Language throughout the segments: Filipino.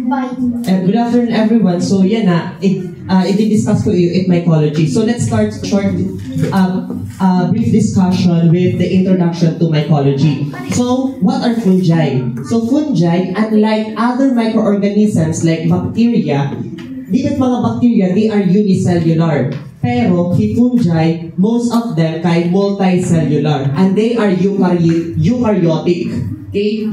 Good afternoon, everyone. So, yan na. I-discuss ko yung mycology. So, let's start short, brief discussion with the introduction to mycology. So, what are fungi? So, fungi, unlike other microorganisms like bacteria, dito mga bacteria, they are unicellular. Pero, fungi, most of them kay multicellular. And they are eukaryotic. Okay?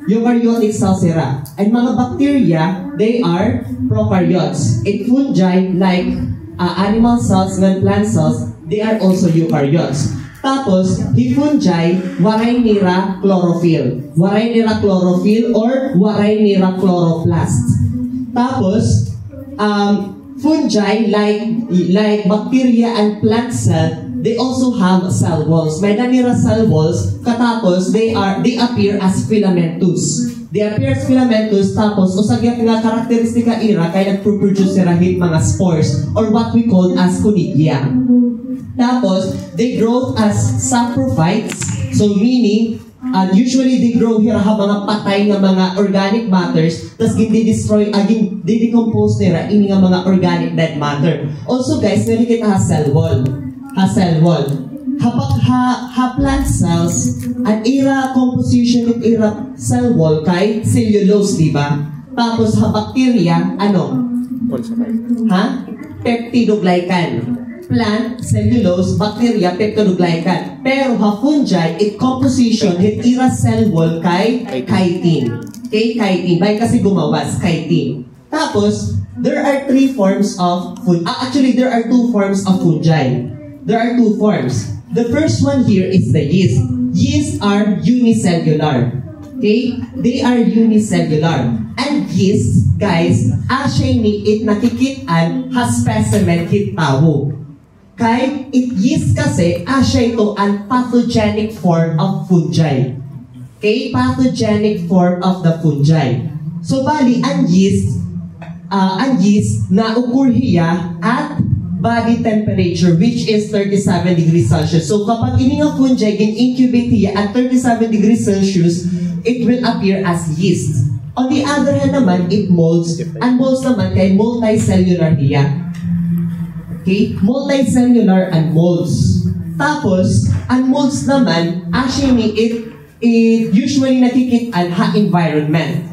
Eukaryotic cells sila. And mga bacteria, they are prokaryotes. And fungi, like animal cells and plant cells, they are also eukaryotes. Tapos, fungi, waray nila chlorophyll. Waray nila chlorophyll or waray nila chloroplast. Tapos, fungi, like bacteria and plant cell, they also have cell walls. May nanira cell walls, katapos they appear as filamentous. They appear as filamentous, tapos usagyak nga karakteristika ira kaya nagproduce sila mga spores or what we call as conidia. Tapos they grow as saprophytes, so meaning usually they grow here mga patay nga mga organic matters, tas gindi-destroy, di-decompose nila ini nga mga organic dead matter. Also guys, narikita ha cell wall. Kapag plant cells, ang ira composition ng ira cell wall kay cellulose, di ba? Tapos bacteria, ano? Peptidoglycan. Plant, cellulose, bacteria, peptidoglycan. Pero fungi, it composition ng ira cell wall kay chitin. Okay, chitin. Bay kasi gumawas, chitin. Tapos, there are three forms of fungi. Actually, there are two forms of fungi. There are two forms. The first one here is the yeast. Yeast are unicellular. Okay? They are unicellular. And yeast, guys, asya ni it nakikitaan has specimen hit tao. Kay yeast kasi asya ito ang pathogenic form of fungi. Okay? Pathogenic form of the fungi. So bali ang yeast na occur hiya at body temperature, which is 37 degrees Celsius. So kapag ini nga fungi in-incubate hiya at 37 degrees Celsius, it will appear as yeast. On the other hand naman, it molds. And molds naman kay multicellular hiya. Okay? Multicellular and molds. Tapos, ang molds naman, actually, it usually nakikitaan environment.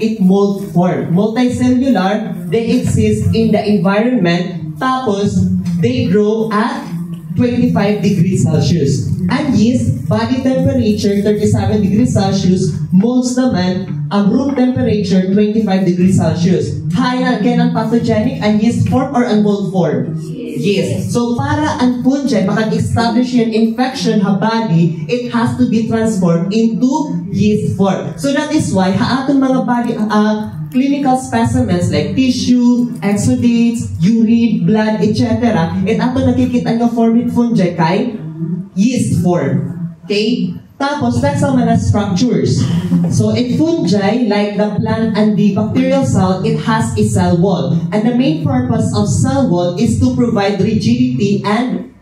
It mold form. Multicellular, they exist in the environment, tapos they grow at 25 degrees Celsius. And yeast, body temperature 37 degrees Celsius, molds naman, ang room temperature 25 degrees Celsius. Kaya ng pathogenic ang yeast form or ang mold form? Yes. So para ang fungi maka-establish yung infection ha body, it has to be transformed into yeast form. So that is why atong mga body clinical specimens like tissue, exudates, urine, blood, etc. It ato nakikita nga formed fungi kay yeast form. Okay? Tapos, next ang mga structures. So, in fungi, like the plant and the bacterial cell, it has a cell wall. And the main purpose of cell wall is to provide rigidity and,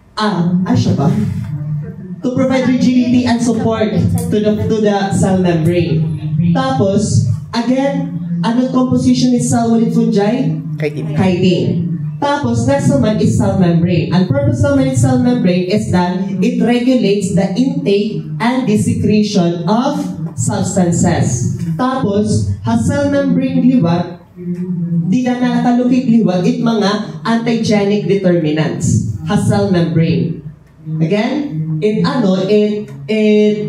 to provide rigidity and support to the cell membrane. Tapos, again, anong composition is cell wall in fungi? Chitin. Tapos, next naman is cell membrane. Ang purpose naman in cell membrane is that it regulates the intake and the secretion of substances. Tapos, cell membrane liwat, di na nakalukik liwat, it mga antigenic determinants. Cell membrane. Again, in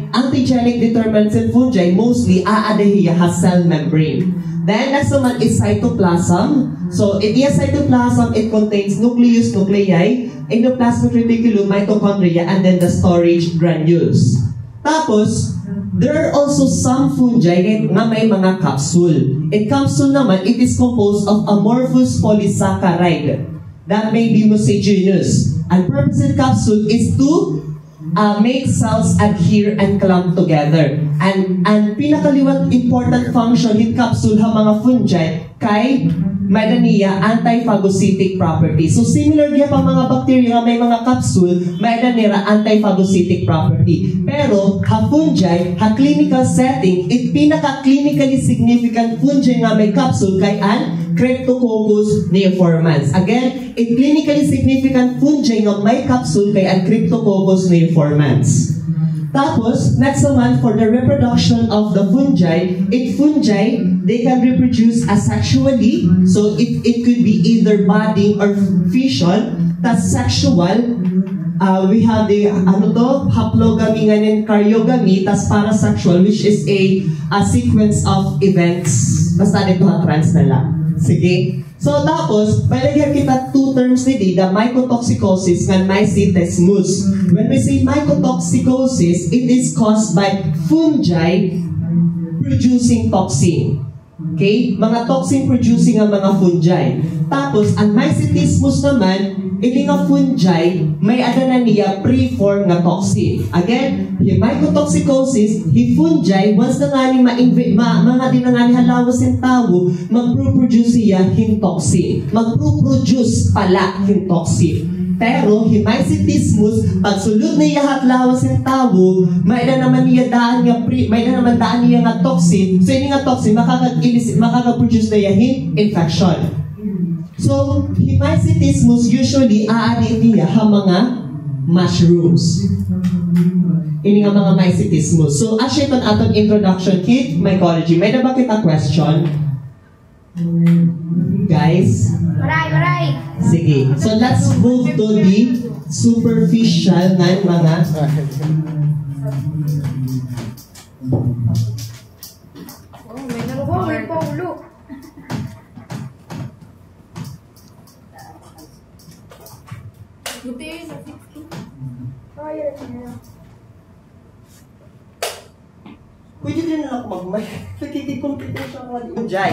antigenic determinants in fungi, mostly aadahiya cell membrane. Then, next naman is cytoplasm. So, in the cytoplasm, it contains nucleus, nuclei, endoplasmic reticulum, mitochondria, and then the storage granules. Tapos, there are also some fungi na may mga capsule. In capsule naman, it is composed of amorphous polysaccharide that may be mucigenous. And purpose in capsule is to make cells adhere and clump together. And pinakaliwat important function hit capsule ha mga fungi kay mayroon niya anti-phagocytic property. So similar diya pa mga bacteria nga may mga capsule, mayroon nila anti-phagocytic property. Pero ha fungi, ha clinical setting, it pinaka-clinically significant fungi nga may capsule kay an Cryptococcus neoformans. Again, it clinically significant fungi nga may capsule kay an Cryptococcus neoformans. Tapos, next naman, for the reproduction of the fungi, they can reproduce asexually. So, it could be either budding or fission. Tas sexual, we have the, haplogamy and karyogamy. Tas parasexual, which is a sequence of events. Basta dito trans na lang. Sige. So, tapos, palagyan kita two terms ni the mycotoxicosis and mycetesmus. When we say mycotoxicosis, it is caused by fungi producing toxin. Okay? Mga toxin producing ang mga fungi. Tapos, ang mycetesmus naman, iti nga fungi, may na niya pre-form nga toxin. Again, yung mycotoxicosis, yung fungi, once na nga ni mga din na nga ni halawas yung tao, mag-produce siya yung toxin. Mag-produce pala yung toxin. Pero, yung mycetesmus, pag sulod na iya hatlawas yung tao, may na naman niya daan niya nga toxin. So, yung nga toxin, makaka-produce na yung infection. So, mycetesmus usually aari niya ha mga mushrooms. Ini nga mga mycetesmus. So, as ito atong introduction kit mycology. May na ba kita question? Guys? Maray! Sige. So, let's move to the superficial na mga may paulo. Pwede din na ako magmay. Nakikikumpita siya mga fungi.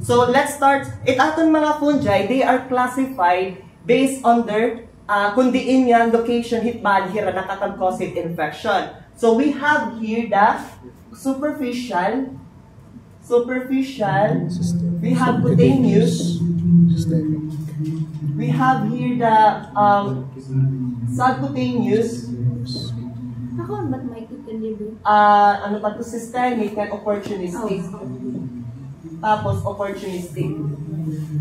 So, let's start. Aton mga fungi, they are classified based on their kundiin yan location hit bad here na nakakag-cause infection. So, we have here the superficial, we have cutaneous, we have here the subcutaneous, Ako, ba't may kukulibo? ano pa to, systemic and opportunistic. Tapos, opportunistic.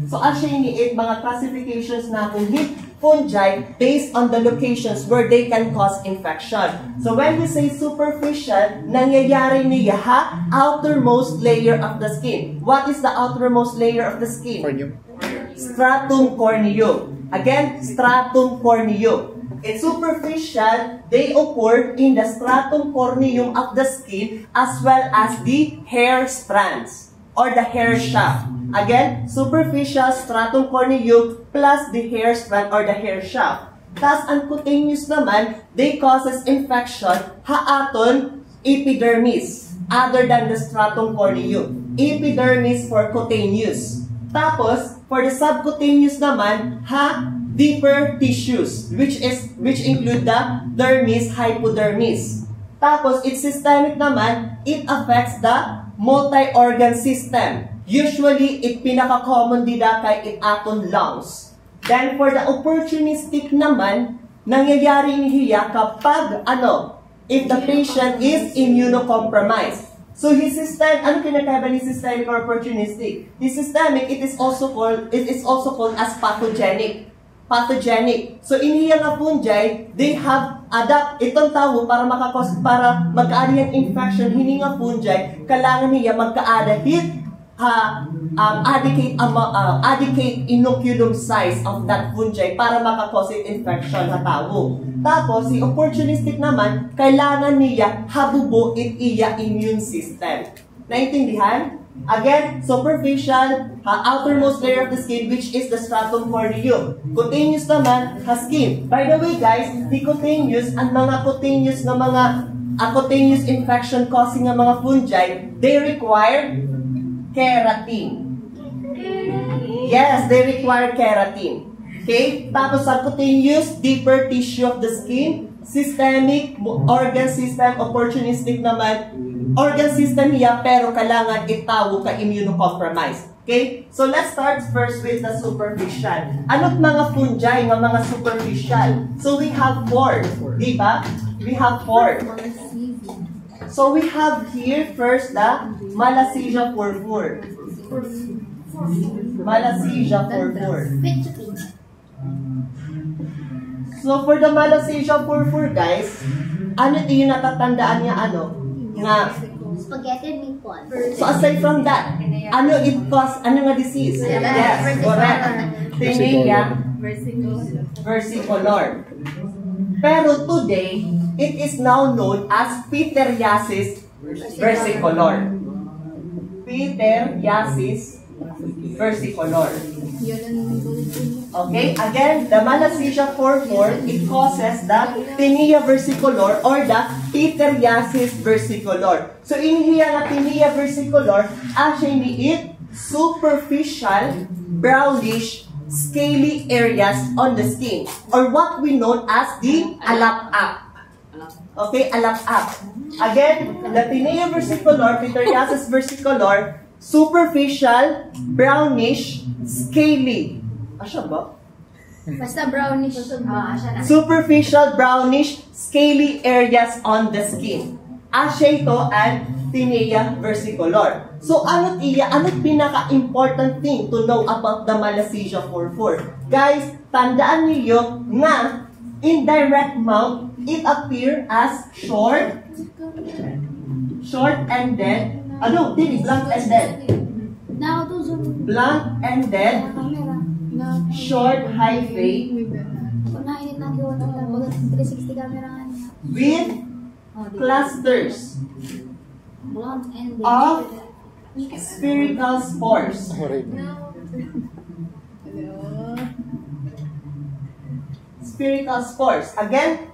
So, actually, ni mga classifications natin hit fungi based on the locations where they can cause infection. So, when we say superficial, nangyayari niya ha, outermost layer of the skin. What is the outermost layer of the skin? Corneum. Stratum corneum. Again, stratum corneum. In superficial, they occur in the stratum corneum of the skin as well as the hair strands or the hair shaft. Again, superficial stratum corneum plus the hair strand or the hair shaft. Tas ang cutaneous naman, they causes infection haaton epidermis other than the stratum corneum. Epidermis for cutaneous. Tapos, for the subcutaneous naman, deeper tissues, which include the dermis, hypodermis. Tapos, it's systemic naman, it affects the multi-organ system. Usually, it pinaka-common dida kay it aton lungs. Then, for the opportunistic naman, nangyayari niya kapag, if the patient is immunocompromised. So, his system, ano kinakaiba ni systemic or opportunistic? The systemic, it is also called as pathogenic. So, iniya nga fungi, they have itong tao para magkaada yung infection, hini nga fungi, kailangan niya magkaada adequate inoculum size of that fungi para makakause infection na tao. Tapos, si opportunistic naman, kailangan niya habubo iya immune system. Naintindihan? Again, superficial, outermost layer of the skin, which is the stratum corneum. Cutaneous naman, skin. By the way, guys, the cutaneous, ang mga cutaneous cutaneous infection causing ng mga fungi, they require keratin. Yes, they require keratin. Okay? Tapos subcutaneous, deeper tissue of the skin. Systemic, organ system, opportunistic naman, organ system niya, pero kailangan itawo ka immunocompromised. Okay? So let's start first with the superficial. Ano't mga fungi nga mga superficial? So we have 4, di ba? We have 4. So we have here first the Malassezia furfur. Malassezia furfur. So for the Malassezia furfur, guys, ano yung natatandaan niya nga Spaghetti meatballs. so aside from that, ano it cause, ano nga disease? Yes, correct. Tinea versicolor. Pero today, it is now known as Pityriasis versicolor. Pityriasis versicolor. Okay, again, the Malassezia furfur, it causes the Tinea versicolor or the Pityriasis versicolor. So, inihiya nga Tinea versicolor, actually it superficial, brownish, scaly areas on the skin, or what we know as the alap-up. Okay, alap-up. Again, the Tinea versicolor, Pityriasis versicolor, superficial, brownish, scaly. Asya ba? Basta brownish. Superficial, brownish, scaly areas on the skin. Asya ito ang Tinea versicolor. So, ano't iya? Ano't pinaka-important thing to know about the Malassezia furfur? Guys, tandaan niyo nga, in direct mouth, it appear as short-ended. Blunt-ended. Blunt-ended, short hyphae, with clusters of spherical spores. Spherical spores. Again,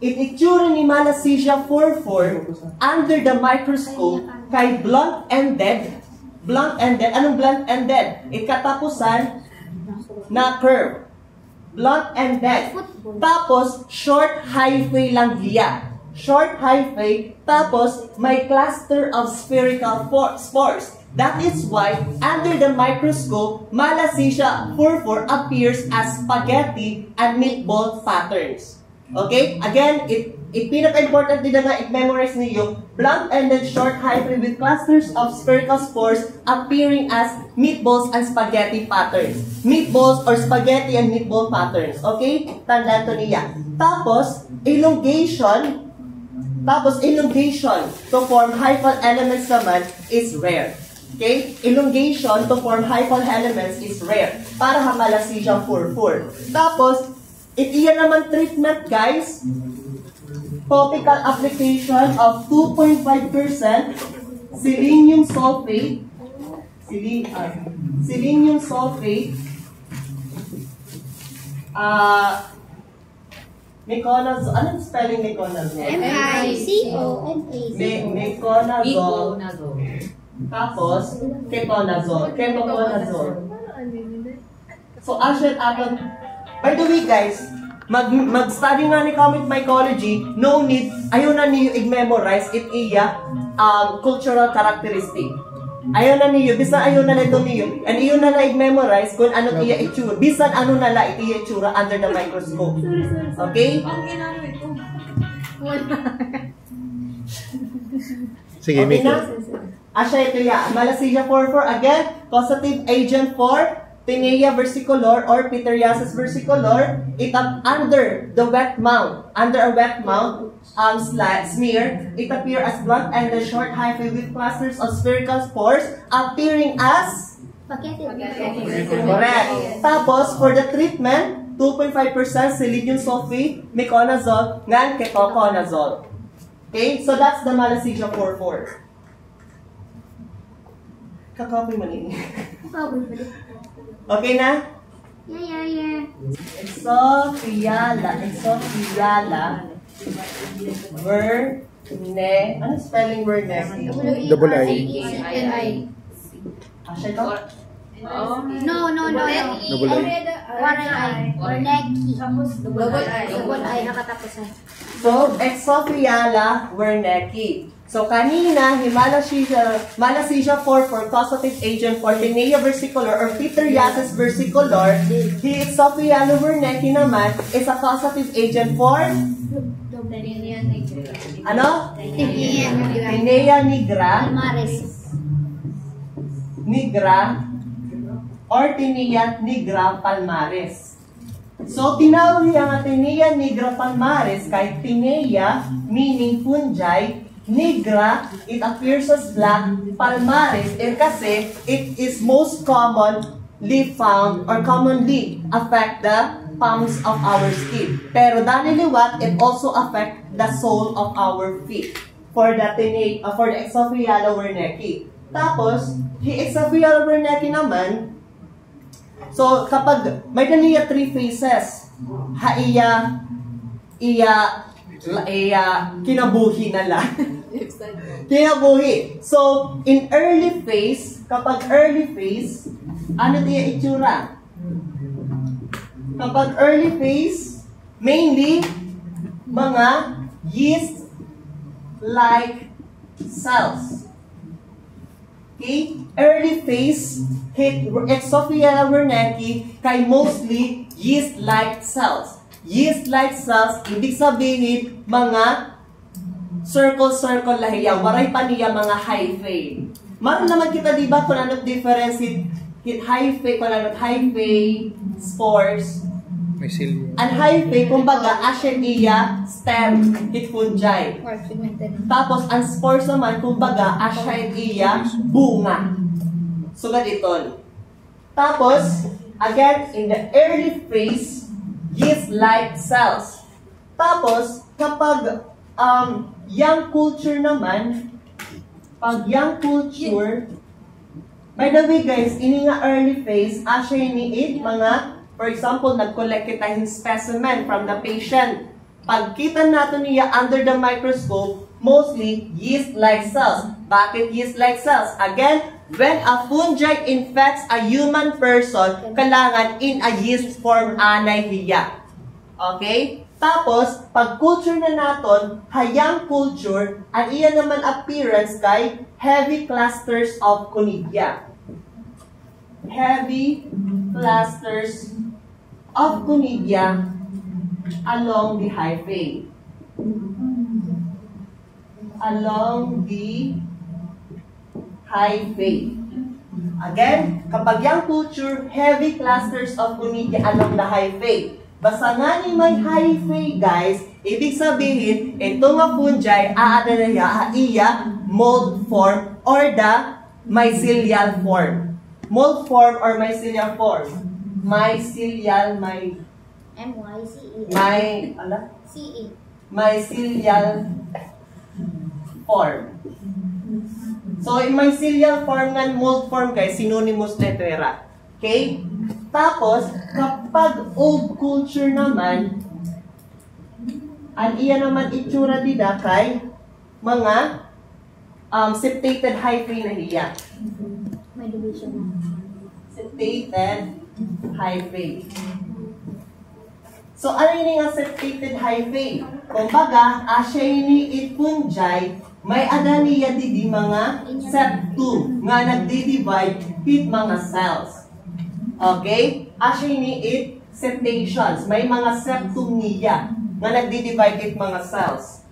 itsura ni Malassezia furfur under the microscope kay blunt-ended. Blunt-ended. Anong blunt-ended? Ikatapusan na curve. Blunt-ended. Tapos, short hyphae lang diya. Short hyphae, tapos may cluster of spherical spores. That is why, under the microscope, Malassezia furfur appears as spaghetti and meatball patterns. Okay? Again, pinaka-important din na nga, i-memorize niyo, blunt-ended short hyphae with clusters of spherical spores appearing as meatballs and spaghetti patterns. Meatballs or spaghetti and meatball patterns. Okay? Tandaan to niya. Tapos, elongation to form hyphal elements naman is rare. Okay? Elongation to form hyphal elements is rare. Para sa Malassezia furfur. Tapos, iyan naman treatment, guys. Topical application of 2.5% selenium sulfate. Selenium sulfate. Meconazole. Anong spelling meconazole? M-I-C-O-N-A-Z-O. Meconazole. Tapos, ketoconazole. Ketoconazole. So, actually, by the way, guys, mag-study nga ni Comet Mycology, no need, ayaw na niyo i-memorize it iya cultural characteristic. Ayaw na niyo, bisan ayaw na nito niyo, and iyo na i-memorize kung ano iya itsura. Bisan ano na la iya itsura under the microscope. Okay? Sige, okay na? Asya ito ya. Malassezia furfur, again, causative agent for Tinea versicolor or Pityriasis versicolor, under the wet mount, under a wet mount smear, it appears as blunt and the short hyphae with clusters of spherical spores appearing as Spaghetti. correct. Tapos, for the treatment, 2.5% selenium sulfate, meconazole, and ketoconazole. Okay, so that's the Malassezia furfur. Kakapin mo niya. Okay na? Yeah. Exophyala ano spelling Wernicke? Double I. Asya ito? No. Double I. Wernicke. Double I nakatapusan. So, Exophyala Wernicke. So, kanina, Malassezia 4 for causative agent for Tinea versicolor or Pityriasis versicolor. Sophia Wernicke naman is a causative agent for ano? Tinea nigra or Tinea nigra palmaris. So, tinawag ang Tinea nigra palmaris kay Tinea, meaning fungi, nigra, it appears as black, palmaris, kasi it is most commonly found or commonly affect the palms of our skin. Pero daniliwat, it also affect the sole of our feet for the Exophyalla wernicke. Tapos, Exophyalla wernicke naman, so kapag may kaniya 3 phases, kinabuhi na lang. Kinabuhi. So, in early phase, kapag early phase, ano diya itsura? Kapag early phase, mainly, mga yeast-like cells. Okay? Early phase, Exophyalla wernicke, kay mostly yeast-like cells. Yeast-like cells, ibig sabihin, mga circle-circle lahiya. Waray pa niya mga hyphae. Maroon naman kita, di ba, kung anong difference hyphae, kung anong hyphae, spores. Ang hyphae, kumbaga, Escherichia stem, fungi. Tapos, ang spores naman, kumbaga, Escherichia bunga. So, ganito. Tapos, again, in the early phase, yeast-like cells. Tapos, kapag young culture naman, pag young culture, by the way guys, ini nga early phase, asya iniit mga, for example, nag-collect kita yung specimen from the patient. Pagkita natin niya under the microscope, mostly yeast-like cells. Bakit yeast-like cells? Again, when a fungi infects a human person, kailangan in a yeast form anay hiya. Okay? Tapos, pag culture na natin, hayang culture, ang iyan naman appearance kay heavy clusters of conidia. Heavy clusters of conidia along the hyphae. Along the hyphae. Again, kapag yung culture, heavy clusters of conidia along the hyphae. Basta nga ni may hyphae, guys, ibig sabihin, ito nga fungi, iya mold form or the mycelial form. Mold form or mycelial form. Mycelial, mycelial form. So, in mycelial form nga, mold form, guys, synonymous na ito era. Okay? Tapos, kapag old culture naman, ang iya naman itsura dida kay mga septated hyphae na hiya. May division. Septated hyphae. So, ano yun nga septated hyphae? Kumbaga, asya ini fungi, may adaniya di mga septum nga nagdi-divide with mga cells. Okay? Asya ini septations, may mga septum niya nga nagdi-divide with mga cells.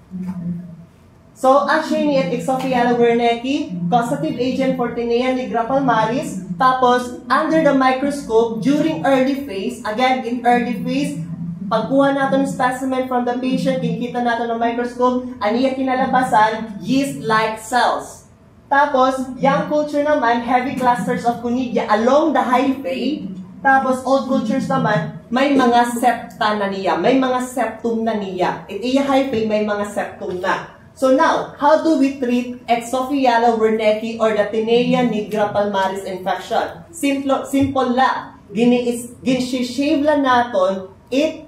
So, actually, Exophyalla wernicke, causative agent for Tinea nigra palmaris. Tapos, under the microscope, during early phase, again, in early phase, pagkuha natin specimen from the patient, kikita natin ng microscope, aniya kinalabasan, yeast-like cells. Tapos, young culture naman, heavy clusters of conidia along the hyphae. Tapos, old cultures naman, may mga septa na niya, may mga septum na niya. Iya hyphae, may mga septum na. So now, how do we treat Exophyalla wernicke or the Tinea nigra palmaris infection? Simple la. Ginshishave lang natin it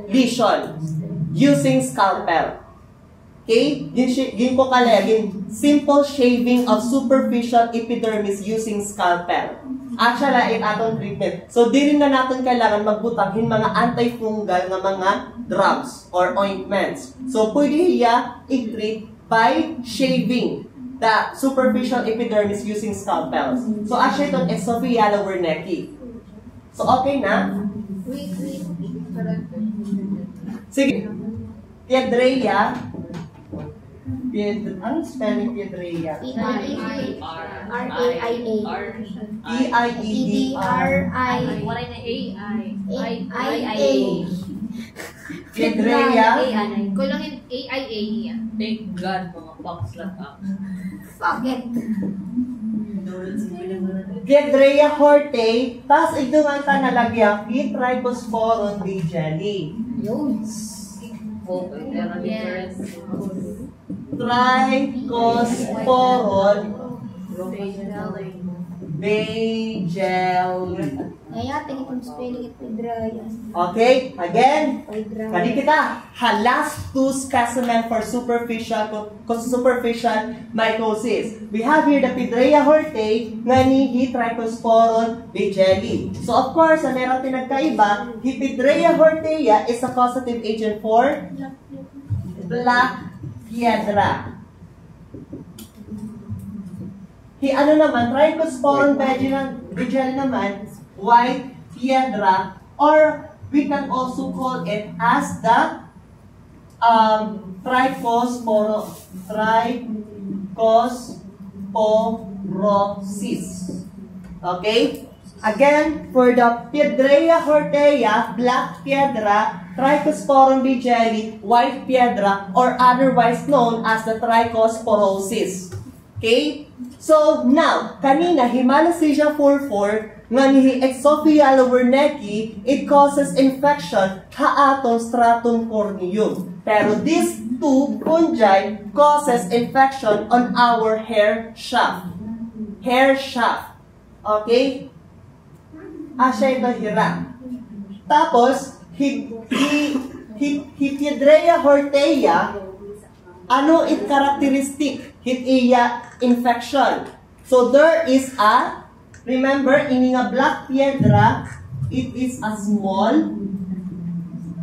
lesion using scalpel. Okay? Ginko kalagin simple shaving of superficial epidermis using scalpel. Actually, atong treatment. So, di rin na natin kailangan magbutangin mga antifungal nga mga drugs or ointments. So, pwede hiya i-treat by shaving the superficial epidermis using scalpels. So, actually, ito, Exophyala wernicki. So, okay na? Wait. Sige. Piedreia. Ano spelling Piedreia? E-I-E-D-R-I. Wala na A-I-A. Piedreia. Kulangin A-I-A niya. Thank God, mga box lang ako. Fuck it. Piedreia horte. Tapos igduman ka nalagyan kit Trichosporon B jelly. Yun. Oh, there are difference. Trichosporon B jelly. Kaya tingin itong spelling it with Ryan. Okay, again. With Kali Ryan. kita, last two specimen for superficial mycosis. We have here the Piedreia horte, nga ni Trichosporon B jelly. So of course, ang meron tinagkaiba, Piedreia hortea is a causative agent for black piedra. Ano naman, Trichosporon B jelly naman, white piedra, or we can also call it as the trichosporosis. Okay? Again, for the Piedreia hortea, black piedra, Trichosporon B jelly, white piedra, or otherwise known as the trichosporosis. Okay? So, now, kanina, Hemanocesia 44, nga ni Exophyala wernicki, it causes infection haatong stratum corneum. Pero these two fungi causes infection on our hair shaft. Hair shaft. Okay? Asya ito hira. Tapos, Piedreia hortea, ano it characteristic? Iya infection. So there is a, remember, in a black piedra, it is a small,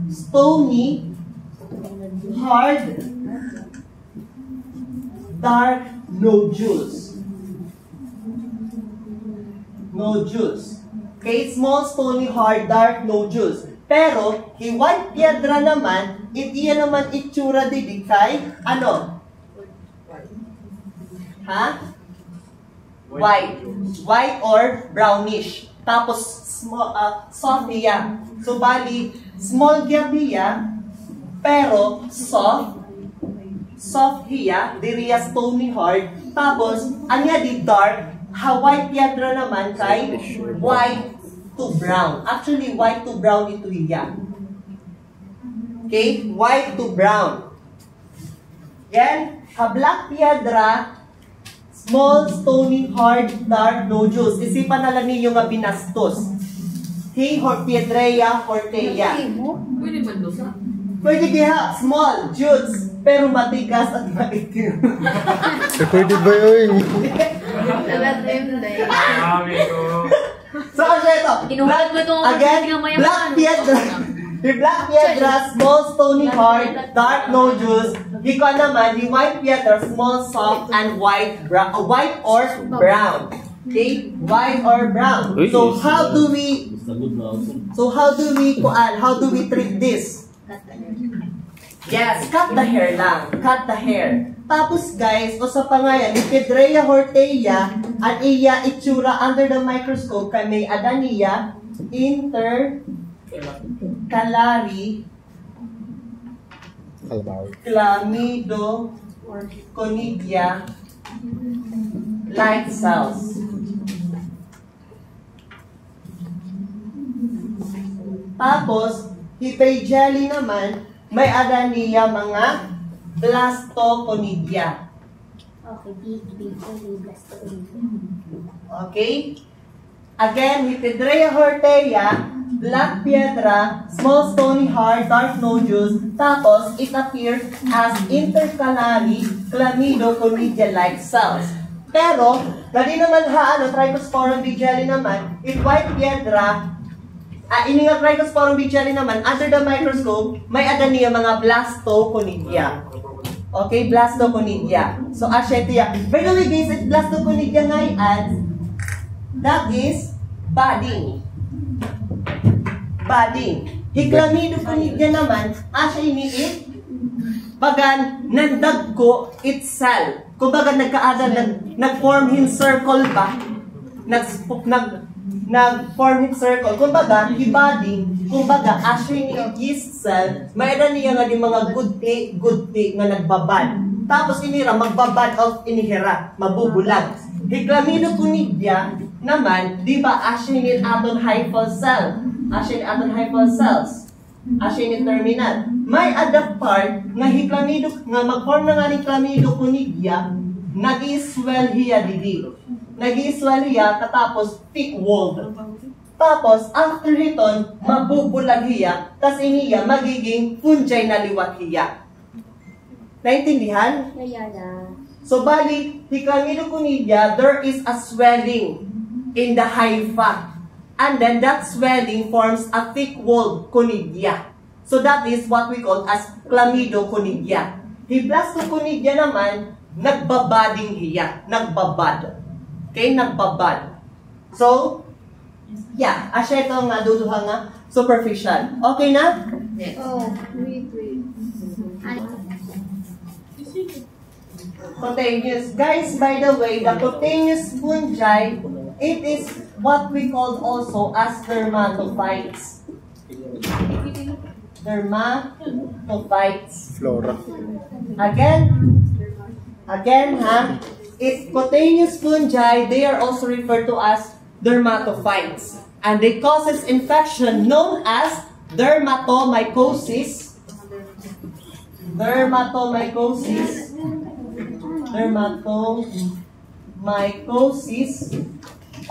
stony, hard, dark nodules. Nodules. Okay, small, stony, hard, dark nodules. Pero, white piedra naman, iya naman itsura di kay, ano? Ha? White. White or brownish. Tapos, soft hiya. So, bali, small hiya, pero soft. Soft hiya, diriya stony hard. Tapos, anya di dark, white piedra naman kay white to brown. Actually, white to brown ito hiya. Okay? White to brown. Yan. Black piedra, small, stony, hard, dark nodules. Isipan na lang ninyo nga binastos. Piedreia hortea. Pwede ba doon? Pwede kaya small, juice, pero matigas at maitim. Pwede ba yun? So, ano ito? Inuhat mo itong Again, black piedra. The black piedra, small, stony, hard, dark nodules. Ikaw naman, the white piedra, small, soft, and white or brown. Okay? White or brown. So how do we treat this? Yes, cut the hair lang. Cut the hair. Tapos guys, o sa pangayan, yung Piedreia hortea, at iya itsura under the microscope kay may adania intercalary chlamydoconidia like cells. Tapos, Hipay jelly naman, may adania mga blastoconidia. Okay, blastoconidia. Okay? Again, Piedreia hortea, black piedra, small stony hard, dark nodules, tapos it appears as intercalary chlamydoconidia-like cells. Pero, dali naman Trichosporon B jelly naman, it white piedra, ini nga Trichosporon B jelly naman, under the microscope, may adania mga blastoconidia. Okay, blastoconidia. So, asya ito yan. By the way, guys, it blastoconidia nga yan. That is budding. Budding. Hiclamidoconidia naman, asya iniit. Bagan, nagdagko itself. Kumbaga, nag-form in circle ba? Nag-form in circle. Kumbaga, hibading, kumbaga, asya ni yeast cell, mayroon niya nga di mga good take nga nagbabad. Tapos inira, magbabad of inihira, mabubulag. Hiclamidoconidia naman, di ba, asya ni aton hyphal cell. Asya ni aton hyphal cells. Asya ni terminal. May other part nga nga mag-form na nga ni Hiclamidoconidia, nag-i-swell hiya didi. Nag-i-swell hiya, katapos thick-walled. Tapos, after iton, mabubulag hiya, tas iniya magiging fungi na liwat hiya. Naintindihan? So, bali, Hiclamidoconidia, there is a swelling in the hypha. And then that swelling forms a thick-walled conidia. So that is what we call as chlamydoconidia. Blastoconidia naman, nagbabading hiya. Nagbabad. Okay, nagbabad. So, yeah, asya ito nga duduha nga superficial. Okay na? Yes. Oh, wait. Cutaneous. Guys, by the way, the cutaneous fungi, it is what we call also as dermatophytes. Dermatophytes. Flora. Again, it's cutaneous fungi, they are also referred to as dermatophytes. And they causes infection known as dermatomycosis. Dermatomycosis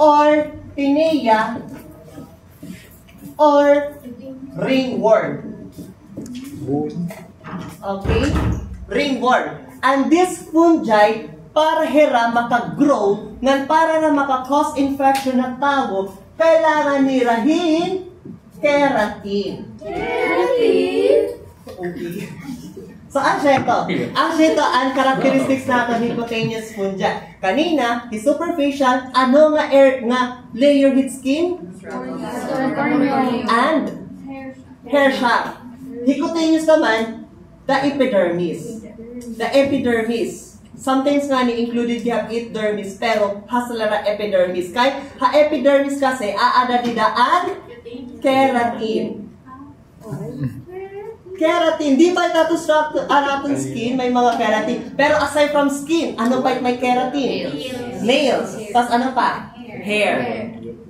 or tinea or ringworm. Okay? Ringworm. And this fungi, para hira makagrow, ngan para na makakause infection na tao, kailangan nirahin keratin. Okay. So, asya ito. Ang characteristics natin ng cutaneous fungi. Kanina, the superficial, ano nga layer hit skin? And hair shaft. Cutaneous naman, the epidermis. Sometimes nga ni-included yung epidermis, pero hasalara epidermis. Kaya, epidermis kasi, aada nila ang keratin. Keratin, di ba ito structure ating skin, may mga keratin. Pero aside from skin, ano pa may keratin? Nails. Tapos ano pa? Hair.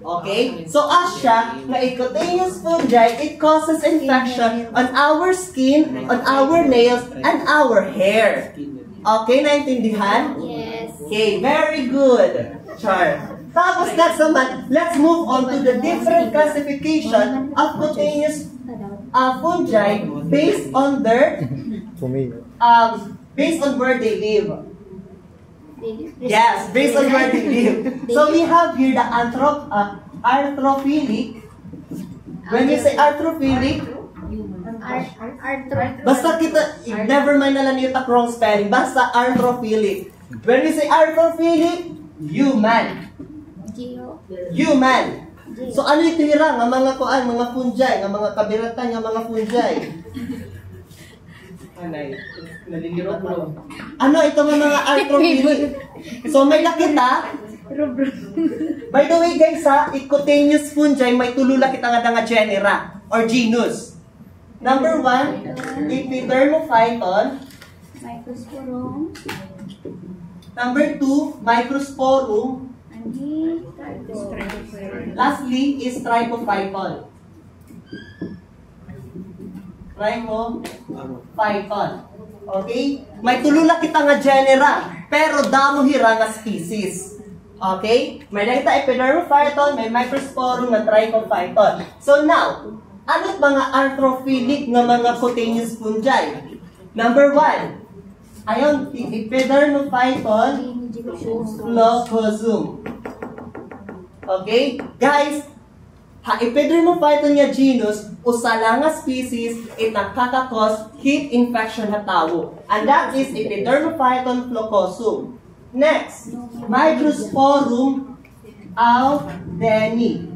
Okay? So asya, na cutaneous fungi, it causes infection on our skin, on our nails, and our hair. Okay, naintindihan? Yes. Okay, very good. Char. Tapos next naman, let's move on to the different classification of cutaneous fungi based on their based on where they live. Yes, based on where they live. So we have here the arthrophilic. When you say arthrophilic, basta kita, never mind na lang yung wrong spelling, basta arthrophilic. When we say arthrophilic, human. So ano ito hira nga mga kuan, mga fungi, nga mga kabiratan, nga mga fungi. Naliliro ko. Ano ito mga arthrophilic? So may nakita. By the way guys cutaneous fungi may tulula kita nga genera or genus. Number 1, Epidermophyton. Microsporum. Number 2, Microsporum. Lastly is Trichophyton. Okay? May tulula kita nga genera, pero damo hira nga species. Okay? May nakita Epidermophyton, may Microsporum, nga Trichophyton. So now, ano't mga arthrophilic nga mga cutaneous fungi? Number 1, ayon, Epidermophyton, Leucosum. Okay? Guys, Ha Epidermophyton nga genus, usa lang nga species, it nakakakos heat infection ha tawo. And that is Epidermophyton flocosum. Next, Microsporum aldeni.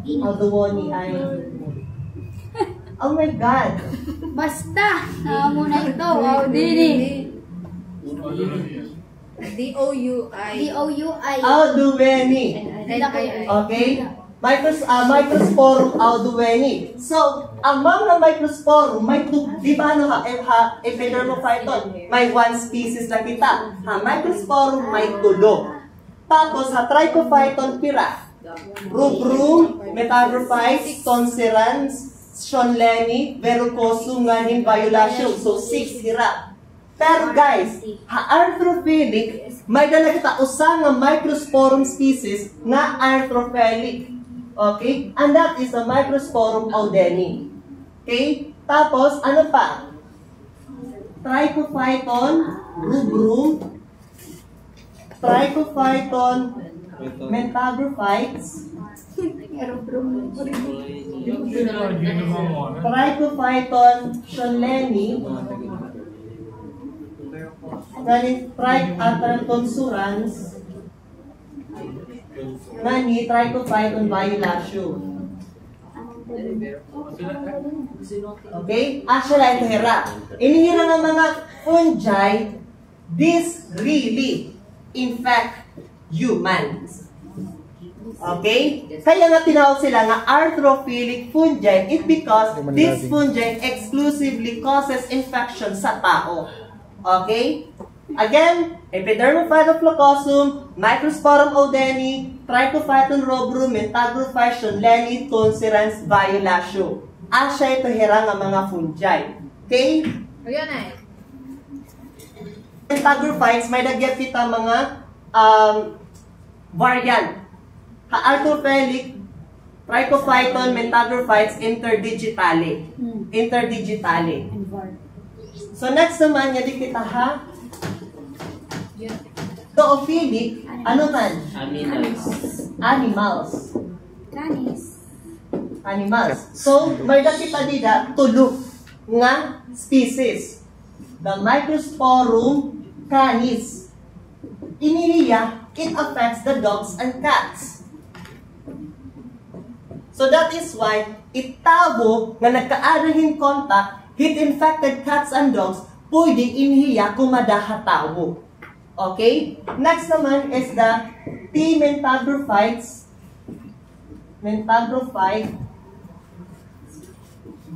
Aldoni ay... Oh my God! Basta! Muna ito. Audini. D-O-U-I. D-O-U-I. Alduveni. Okay? Microsporum alduveni. So, ang mga microsporum, di ba ano Epidermophyton? May one species lang kita. Microsporum may tulo. Tapos, Trichophyton pira. Rubrum, Metarophytes, Tonserans, Schonleni, Verrucosum, nganin, Violaceo. So, 6 hirap. Pero guys, arthrophilic, may dala kita usa nga microsporum species nga arthrophilic. Okay? And that is the Microsporum aldeni. Okay? Tapos, ano pa? Trichophyton, Rubrum, Trichophyton, Mentagrophytes, Trichophyton, Schonleni, Trichophyton Nani, Trichophyton violaceo. Okay? Actually, ito hirap. Inihira ng mga fungi, this really infect humans. Okay? Kaya nga tinawag sila nga arthrophilic fungi, it because this fungi exclusively causes infection sa tao. Okay? Again, Epidermophyton flocosum, Microsporum aldeni, Trichophyton rubrum, Mentagrophytes, Schonleni, Tonserans, Violaceo. Asya ito hira nga mga fungi. Okay? Ayan eh. Mentagrophytes, may nagyat kita mga variant. Arthrophilic, Trichophyton, Mentagrophytes, interdigitale. Interdigitale. So next naman, yadi kita ha? Zoophilic, ano man? Animals. Animals. So, may nakita dida, tulo nga species. The Microsporum canis. Inihiya, it affects the dogs and cats. So that is why, itabo nga nagkaarahin contact, heat-infected cats and dogs, pwede inihiya kung madahatawo. Okay? Next naman is the T. mentagrophytes. Mentagrophyte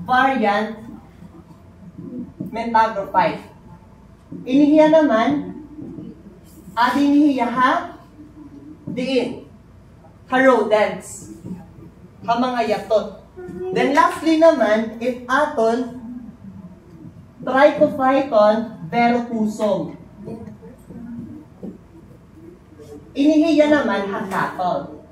variant Mentagrophyte. Inihiya naman, inihiya ha? Diin. Rodents. Mga yatot. Then lastly naman, if aton, Trichophyton verrucosum. Inihiya naman ha cattle.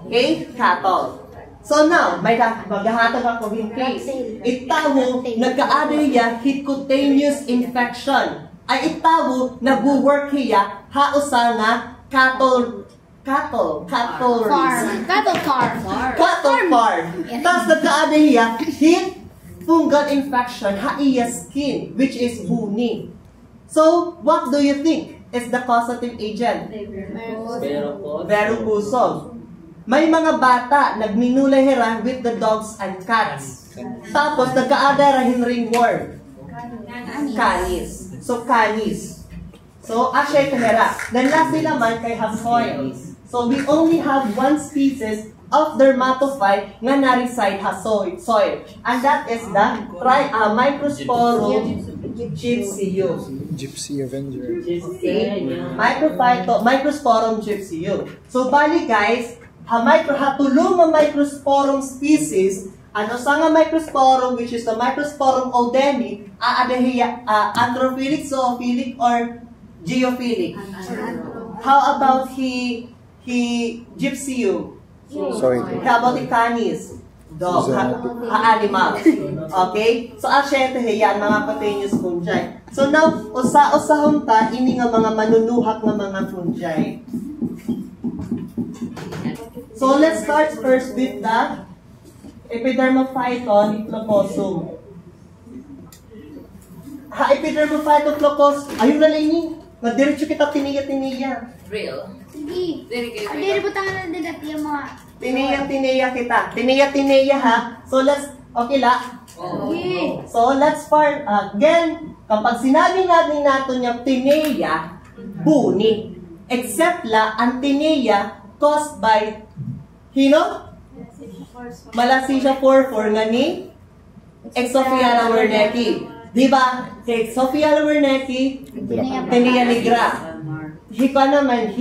Okay? Cattle. So now, may maghahatag ako in case. Itawo, nagka-adaya cutaneous infection. Ay itawo, nag-work hiya, hausa nga cattle farm. Tapos nagka-adaya, heat fungal infection, haiya skin, which is huni. So, what do you think is the causative agent? Verrucosum. May mga bata nagminulehera with the dogs and cats. Tapos nagkaadarahin ringworm. Canis. So, canis. So, asya kahera. Then lastly naman kay hasoil. So, we only have one species of dermatophyte nga na-reside ha soil. And that is the Microsporum gypsium. Gypsy Avenger. Microsporum gypsium. So, bali guys, hatulong nga Microsporum species, ano sa nga Microsporum, which is the Microsporum aldeni, anthrophilic, zoophilic, or geophilic? How about gypsium? Sorry. How about the canis? Dog, animal. Okay? So, asyente yan, mga cutaneous fungi. So, now, usa-usahon ta, ini nga mga manunuhak nga mga fungi. So let's start first with the epidermophyton flocosum. Epidermophyton flocosum. Ayun na lang ni. Nadiretso kita tiniya. Real. Sige. Very good. Hindi, buta nga lang din natin yung mga... Tiniya kita. Tiniya ha. So let's, okay la. Sige. So let's start again. Kapag sinabi natin yung tiniya, buni. Except la, ang tiniya caused by, hino? Malassezia forfor nga ni Exophiala wernicki. Diba? Kay Exophiala wernicki, tiniya nigra. Hika naman,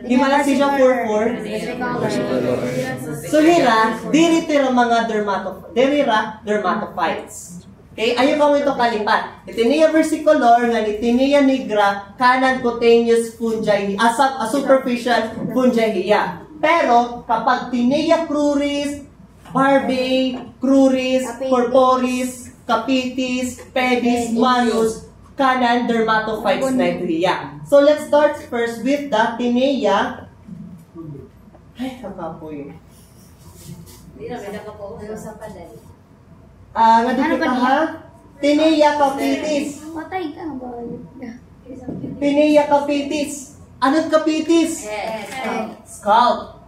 Malassezia forfor. So hira, dirira mga dermatophytes. Okay, ayun kamo ito kalipat. Tinea versicolor nga ni Tinea nigra kanan cutaneous fungi, a superficial fungi. Pero kapag Tinea cruris, Barbae, cruris, corporis, capitis, pedis, manus, kanan dermatophytes na ito hiya. So let's start first with the Tinea. Ay, kakapoy. Hindi na, may nakapausap sa padal. Nga dito ha? Tinea capitis. Patay ka. Tinea capitis. Anong capitis? Scalp.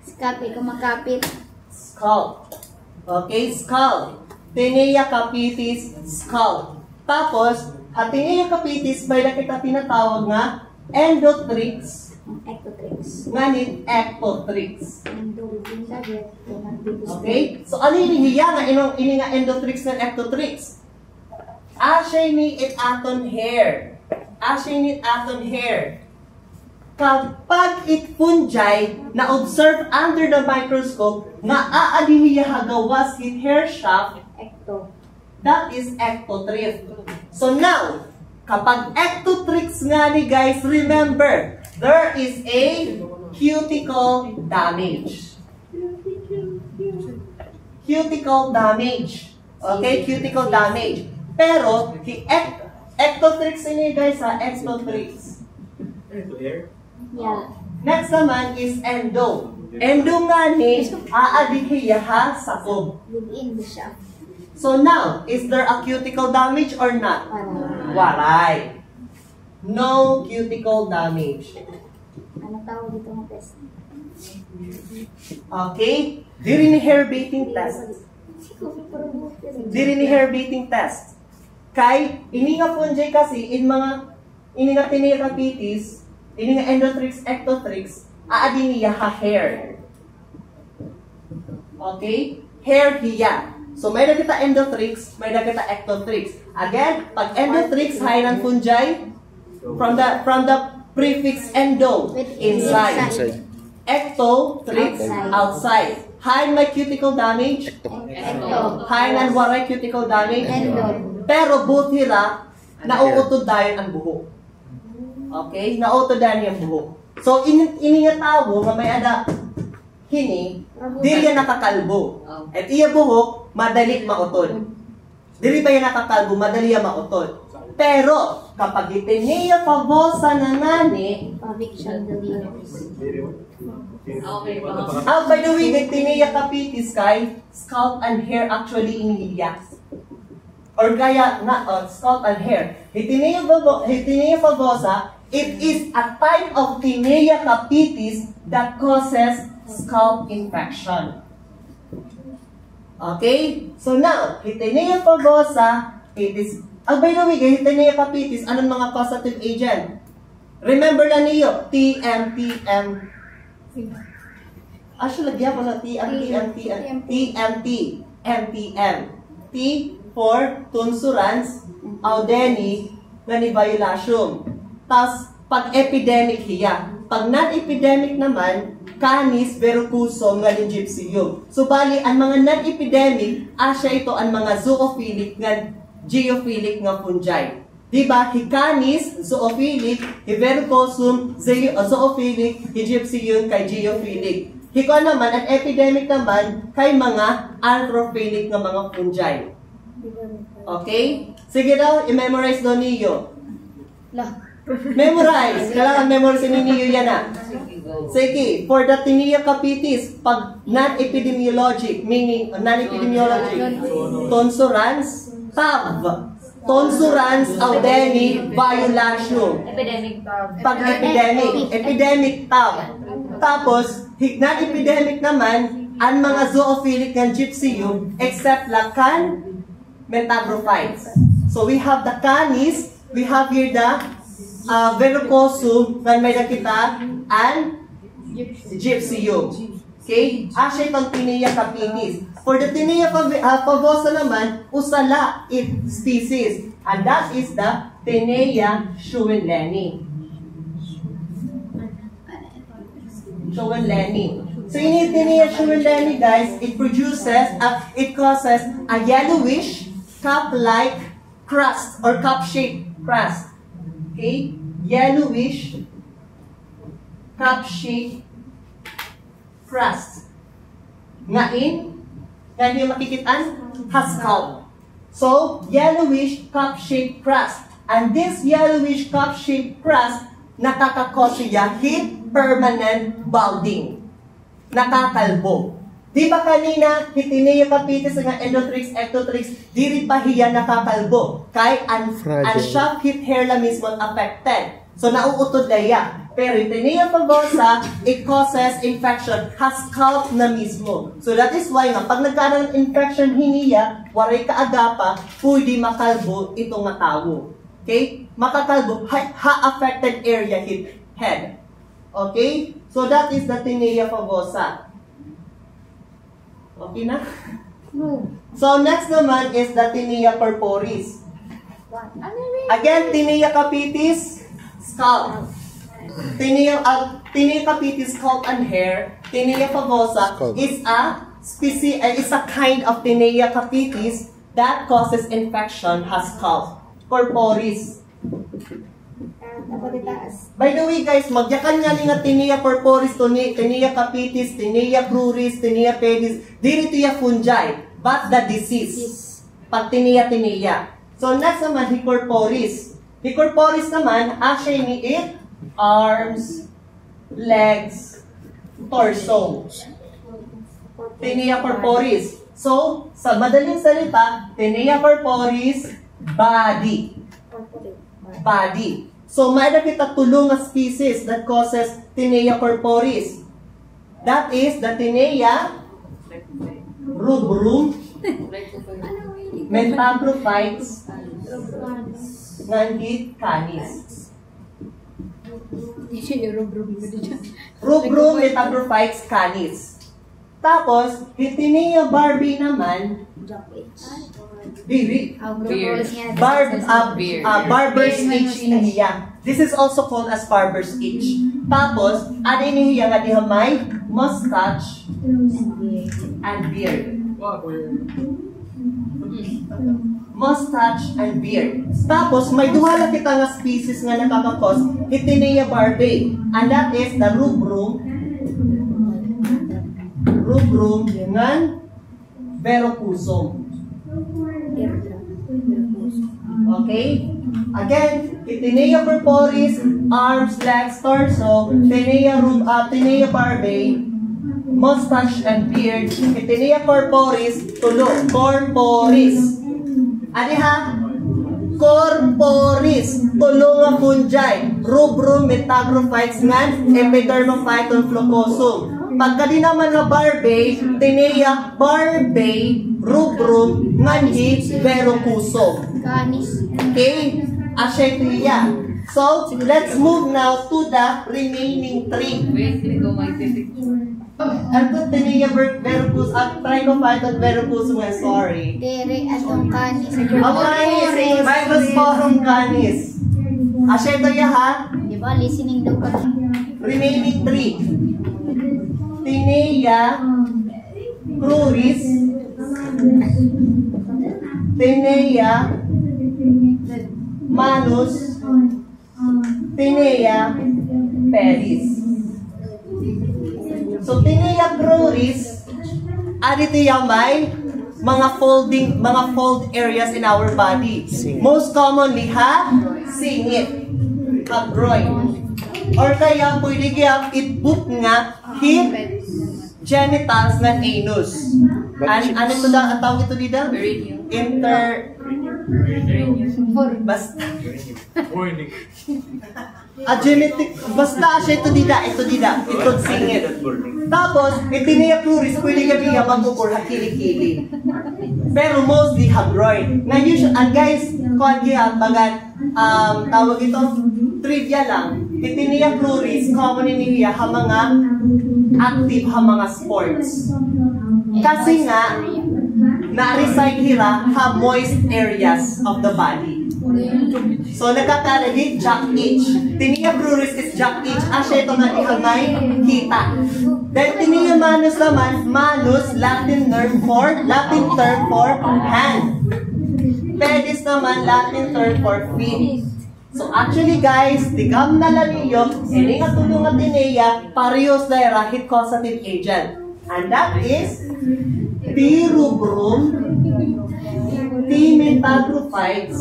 Skapit, kumakapit. Scalp. Okay, scalp. Tinea capitis, scalp. Tapos, Tinea capitis, may nakita tinatawag nga endotrix. Ectotrix. Nganit ectotrix. Okay? So, ano yung hiya nga? Ini nga endotrix ng ectotrix? Asya ni it aton hair. Asya ni aton hair. Kapag it fungi na observe under the microscope nga aalihiya hagawas it hair shaft, Ecto. that is ectotrix. So now, kapag ectotrix nga ni guys, remember, there is a cuticle damage. Cuticle damage. Okay, cuticle damage. Pero, ectotrix ini guys ha, ectotrix. Yeah. Next naman is endo. Endo nga ni aadihiya ha sa kob. Within the shaft. So now, is there a cuticle damage or not? Waray. No cuticle damage. Ano tawag dito ng test? Okay? Diri ni hair baiting test. Diri ni hair baiting test. Kay, ini nga fungi kasi, ini nga Tinea capitis, ini nga endotrix, ectotrix, aadin niya ha hair. Okay? Hair hiya. So, may nakita endotrix, may nakita ectotrix. Again, pag endotrix, hay ng fungi, from the prefix endo, inside. Ectotrix, outside. Hay may cuticle damage, Ecto. hay ng waray cuticle damage. Endo. Pero buti la, nauutod dahil ang buhok. Okay? Nauutod dahil yung buhok. So, ini nga tao, nga may ada, dili yan nakakalbo. At iya buhok, madali mautod. Dili pa yan nakakalbo, madali yan mautod. Pero, kapag itiniya pavosa na nani, Paviction deliveries. Okay, by the way, Tinea capitis kay, scalp and hair actually iniiyak. Or kaya nga, scalp and hair. Tinea pavosa, it is a type of Tinea capitis that causes scalp infection. Okay? So now, Tinea pavosa, it is, by the way, Tinea capitis, anong mga causative agent? Remember na niyo, TM. Actually, lagyan ko na MTM. T for tunsurans, audeni, naniviolation. Tapos, pag epidemic hiya. Pag non-epidemic naman, canis, verrucosum, galingipsium. So, bali, ang mga non-epidemic, asya ito ang mga zoophilic nga geophilic nga fungi. Diba? Canis, zoophilic, verrucosum, zoophilic, gypsium, kay geophilic. Hiko naman, at epidemic naman, kay mga anthrophilic nga mga fungi. Okay? Sige daw, i-memorize daw niyo. Lah. Memorize! Kailangan memorize niyo yan ah. Sige, for the Tinea capitis, pag non-epidemiologic, meaning non-epidemiologic, tonsurans, TAV, tonsurans audeni violation. Epidemic bug. Pag epidemic TAV. Tapos, non-epidemic naman, ang mga zoophilic ng gypsium, except lacan, metagrophytes. So we have the canis, we have here the verrucosum, na may nakita, and gypsium. Okay? Asya itong Tinea capitis. For the Tinea pavosa naman, usala species. And that is the Tinea schouwenleni. So in Tinea schouwenleni, guys, it causes a yellowish cup-like crust or cup-shaped crust. Okay? Yellowish cup-shaped crust. Ngayon yung makikitaan, hascal. So, yellowish cup-shaped crust. And this yellowish cup-shaped crust, nakakakos siya hit permanent balding. Nakakalbo. Di ba kanina, Tinea capitis nga endotrix, ectotrix, di rin pa hiya nakakalbo. Kaya ang sharp hit hair la mismo affected. So, nauutod na yan. Pero yung Tinea pavosa, it causes infection, has scalp na mismo. So, that is why nga, pag nagkaroon ng infection hiniya, waray kaagapa, pwede makalbo itong nga tao. Okay? Makakalbo, ha-affected area hit head. Okay? So, that is the Tinea pavosa. Okay na? So, next naman is the Tinea corporis. Again, Tinea capitis, scalp. Tinea capitis, scalp and hair. Tinea pavosa is a kind of Tinea capitis that causes infection, has scalp. Corporis. By the way, guys, magyakan nga nga Tinea corporis, Tinea capitis, Tinea cruris, Tinea pedis, dito yung fungi, but the disease. Pag Tinea. So, next naman, Hicorporis. Hicorporis naman, actually ni it, arms, legs, torso. Tinea corporis. So, sa madaling salita, Tinea corporis, body. So, mayroon kita tulong na species that causes Tinea corporis. That is the Tinea rubrum, metagrophytes, ngandit canis. Rubrum, metagrophytes, canis. Tapos, Tinea barbae naman, barber's itch in niya. This is also called as barber's itch. Tapos, ano niya nga diha may mustache and beard. Mustache and beard. Tapos, may duhala kita nga species nga nakakakos, Tinea barbae. And that is the rubrum ngan verrucosum. Okay? Again, Tinea corporis, arms, legs, torso, Tinea barbae, mustache and beard, Tinea corporis, tulong, corporis. Ano ha? Corporis, tulong ang fungi, rubrum, metagrophytes ngan, epidermophyton flocosum. Pagka di naman na barbae, Tinea barbae, rubrum, nganhi, verrucosum. Okay? Ashetia. So, let's move now to the remaining three. Ano Tinea verrucosum at trichophyton verrucosum, sorry. Dere atong canis. Canis, Microsporum canis. Ashetia ha? Di ba, listening daw ka. Remaining three. Tinea cruris, Tinea manus, Tinea pedis. So, Tinea cruris, dito yung may mga fold areas in our body. Most commonly, singit, groin. Or kaya pwede kaya itbook nga hit genitals ng anus. Ano ito da? Ang tawag ito dito? Basta. Genetic. Basta siya ito dida. Ito singit. Tapos, itinia pluris, pwede gabi nga magpupur hakili-kili. Pero mostly haploid. Na usually, guys, kung bagat, tawag ito, trivia lang. Itinia pluris, common niya ha mga active ha mga sports. Kasi nga, na-reside hira ha moist areas of the body. So, nagkakaragit, Jack H. Tinia pluris is Jack H. Asya ito na ihamay, kita. Then, tinia manus naman, manus, Latin term for hand. Pedis naman, Latin term for feet. So, actually guys, tigam na lang ninyo, ini nga tulong at tinia, parehos na rahit causative agent. And that is T-rubrum, T-metagrophytes,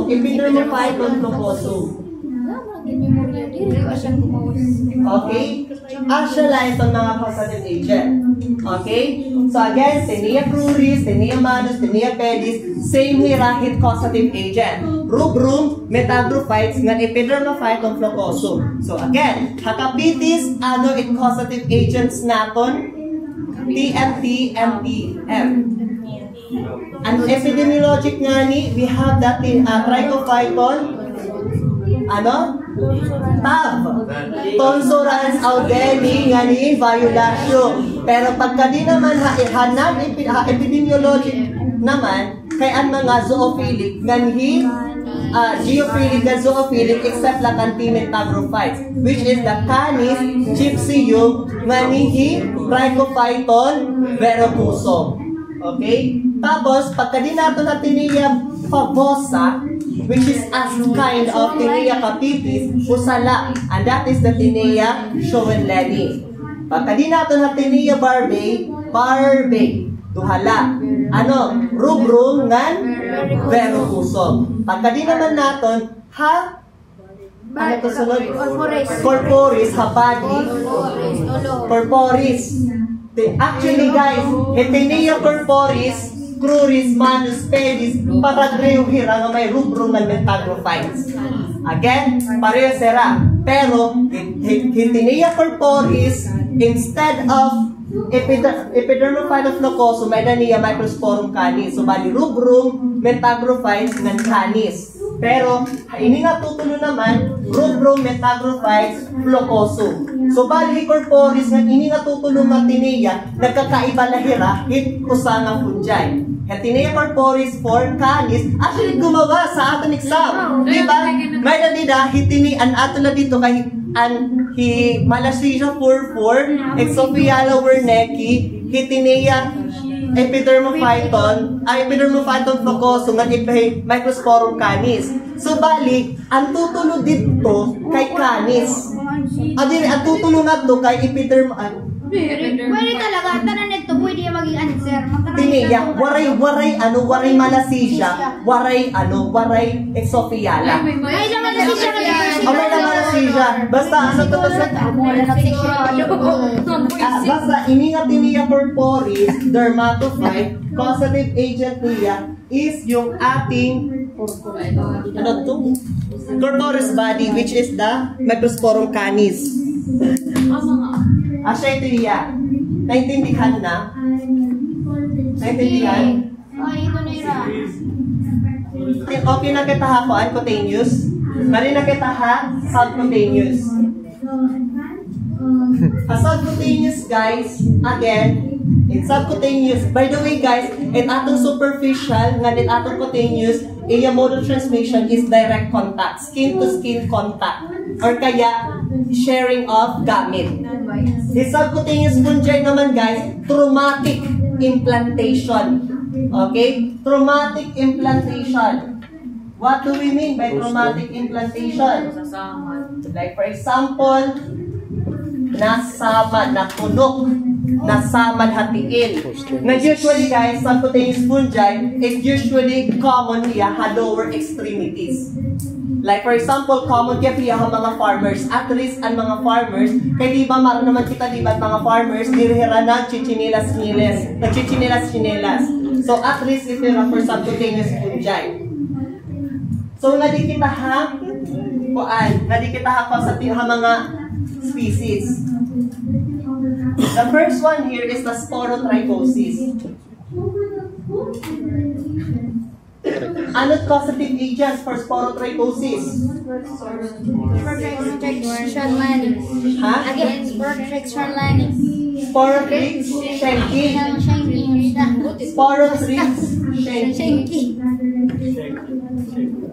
epidermophyton flocosum. Okay? Asya itong mga causative agent. Okay? So again, Tinea pluris, Tinea manus, Tinea pedis, same hit causative agent. Rubrum, metagrophytes, nga epidermophyton flocosum. So again, hakapitis, it causative agents naton? TMT, MTM. Ang epidemiologic nga ni, we have that in Trichophyton, TAV, Tonsorans audeni nga ni violatio. Pero pagka di naman hanap epidemiologic naman, kay ang mga zoophilic nganhi geophilic and zoophilic except lang ang T-metagrophytes, which is the Canis, Gypsium, nganihi, Trichophyton, Verrucosum. Okay? Tapos, pagka di nato na Tinea pavosa, which is as kind of Tinea capitis, usala, and that is the Tinea Schoenleni. Pagka di nato na Tinea barbae, duhala. Rubrum ngan Verrucosum. Pagka di naman naton, corporis, body, corporis. Actually guys, Tinea corporis, cruris, manus, pedis, paragreo hira nga may rubrum ng metagrophytes. Again, pareho sera. Pero, Tinea corporis, instead of epidermophyton flocosum, may niya microsporum canis. So, bali rubrum, metagrophytes, ng canis. Pero, ini nga tutulo naman, rubrum, metagrophytes, flocosum. So, bali corporis, ini nga tutulo ng Tinea, nagkakaiba lahira, hit kusang fungi. Tinea corporis for canis, actually gumawa sa ating exam. Diba? May nadida, hitinian ato na dito kay Malassezia furfur, Exophiala wernicki, Tinea epidermophyton flocosum, at microsporum canis. So, bali, ang tutulo dito kay canis. Ang tutulo nga to kay Pwede talaga, tanan nito, pwede maging answer. Tinea, waray Malassezia, waray Exophiala. May naman na siya. May naman na siya. Basta basta ini nga Tinea corporis, dermatophyte, causative agent niya is yung ating corporis body, which is the microsporum canis. Asya ito niya. Naintindihan na? Naintindihan? Ay, ito na Okay na kita ha ko, cutaneous? Mali na kita ha, subcutaneous. Subcutaneous guys, again, it's subcutaneous. By the way guys, it atong superficial, nga it atong cutaneous, iya mode of transmission is direct contact, skin to skin contact, or kaya sharing of gamit. The subcutaneous fungi naman guys, traumatic implantation. Okay? Traumatic implantation. What do we mean by traumatic implantation? Like for example, nasama, napunok. na samad hatiin. Na usually guys, subcutaneous fungi, it usually common niya ha lower extremities. Like for example, common kaya piya ang mga farmers, at least ang mga farmers, kaya di ba maroon naman kita di ba mga farmers, dirihira na chichinilas. So at least if you're for subcutaneous fungi. So nadi kita ha, nadi kita ha sa mga species. The first one here is the sporotrichosis. Ano't causative agents for sporotrichosis? Protection lining. Ha? Again, protection lining. Sporotrix Schenki. Sporotrix Schenki.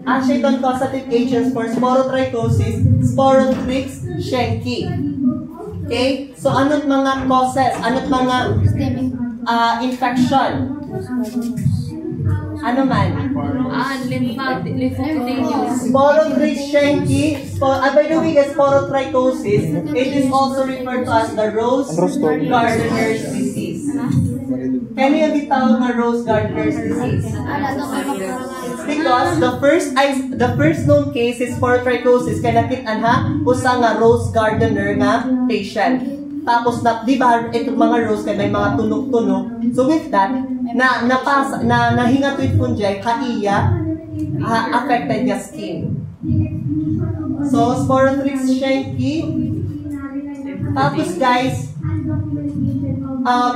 Actually, don't causative agents for sporotrichosis, Sporotrix Schenki. Okay? So, ano't mga causes? Ano't mga infection? Ano man? Lymphocytes. Sporotrix Schenki. By the way, sporotrichosis, it is also referred to as the Rose Gardner's disease. Kaya yung bitawag na Rose Gardner's disease? Because the first known case is sporotrichosis, kaya nakitaan ha, usa nga Rose Gardner nga patient. Tapos di ba itong mga rose kaya may mga tunog-tunog. So with that, nahinga to it fungi, kaiya, affected niya skin. So Sporotrix Schenki. Tapos guys,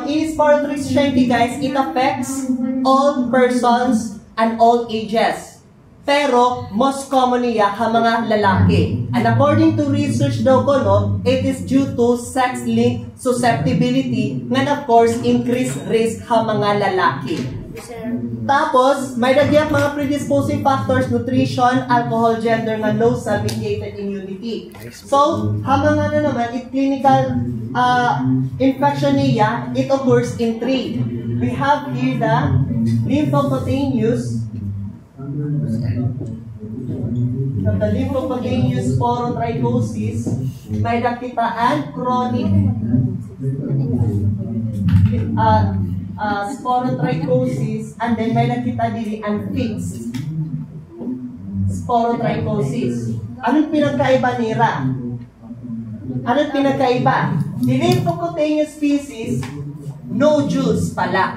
in Sporotrix Schenki guys, it affects all persons and all ages. Pero, most commonly ha mga lalaki. And according to research daw ko, no, it is due to sex-linked susceptibility and of course, increased risk ha mga lalaki. Tapos, may dagyang mga predisposing factors, nutrition, alcohol, gender, nga low cell-mediated immunity. So, ha mga naman, it clinical infection niya, it occurs in 3. We have here the lymphocutaneous sporotrichosis, may nakitaan chronic sporotrichosis, and then may nakita dili ang fixed sporotrichosis. Anong pinagkaiba nila? Anong pinagkaiba? The lymphocutaneous species, nodules pala.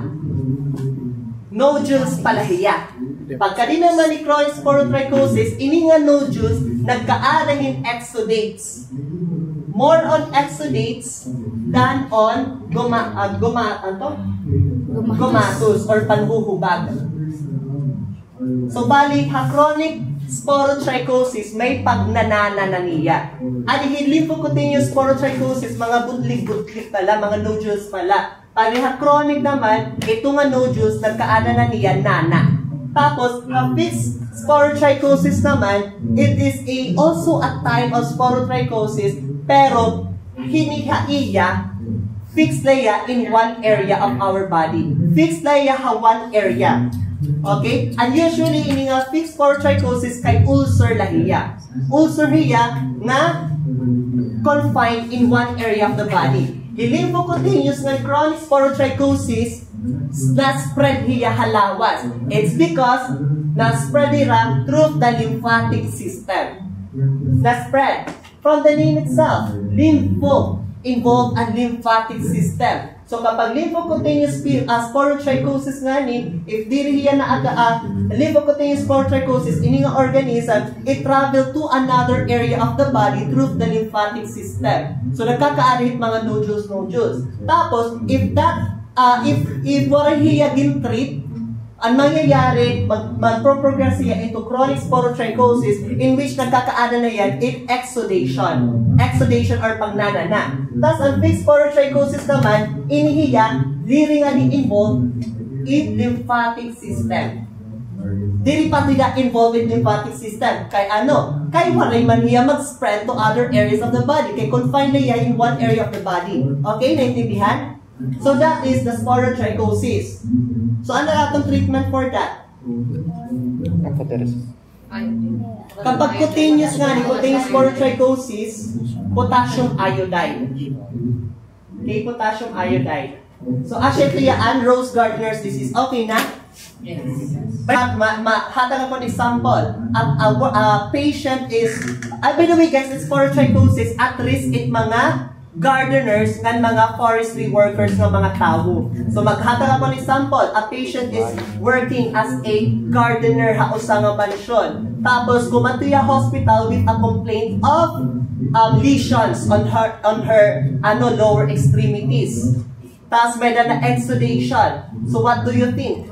Nodules pala hiya. Pagka di naman ni chronic sporotrichosis, ini nga nodules nagkaarahin exudates. More on exudates than on gomatus or panhuhubag. So bali, chronic sporotrichosis may pagnanana na niya. At yung lymphocutaneous sporotrichosis, mga butlig-butlig pala, mga nodules pala. Pali chronic naman, ito nga nodules nagkaana na niya nana. Tapos, fixed sporotrichosis naman, it is also a type of sporotrichosis, pero hinihaiya, fixed laya in one area of our body. Fixed laya ha one area. Okay? And usually, ini nga fixed sporotrichosis kay ulcer lahiya. Ulcer hiya nga confined in one area of the body. The lymphocutaneous nga chronic sporotrichosis na-spread hiya halawas. It's because na-spread hiya through the lymphatic system. Na-spread. From the name itself, lympho involved ang lymphatic system. So kapag lymphocutaneous sporotrichosis nga ni, if diri hiya na lymphocutaneous sporotrichosis, ini nga organism, it travel to another area of the body through the lymphatic system. So nagkakaarihit mga nodules. Tapos, if wala hiya gin-treat, ang mangyayari, mag-progress siya into chronic sporotrichosis in which nagkakaana na yan, it exudation. Exudation or pagnanana. Tapos ang fixed sporotrichosis naman, inihiya, diri nga di-involve in lymphatic system. Diri pa sila involved in lymphatic system. Kay ano? Kay waray man niya mag-spread to other areas of the body. Kay confined niya in one area of the body. Okay, naintindihan? So that is the sporotrichosis. So ano atong treatment for that? Kapag cutaneous nga, cutaneous sporotrichosis, potassium iodide. Okay, potassium iodide. So, actually, Ann Rose Gardner's disease. Okay na? Yes. Hatag ako ng example. A patient is, by the way guys, it's porotrichosis. At risk it mga gardeners ng mga forestry workers ng mga tao. So maghatag ako ng example. A patient is working as a gardener sa nga mansyon. Tapos kumatuya hospital with a complaint of lesions on her lower extremities. Tapos may na exudation. So what do you think?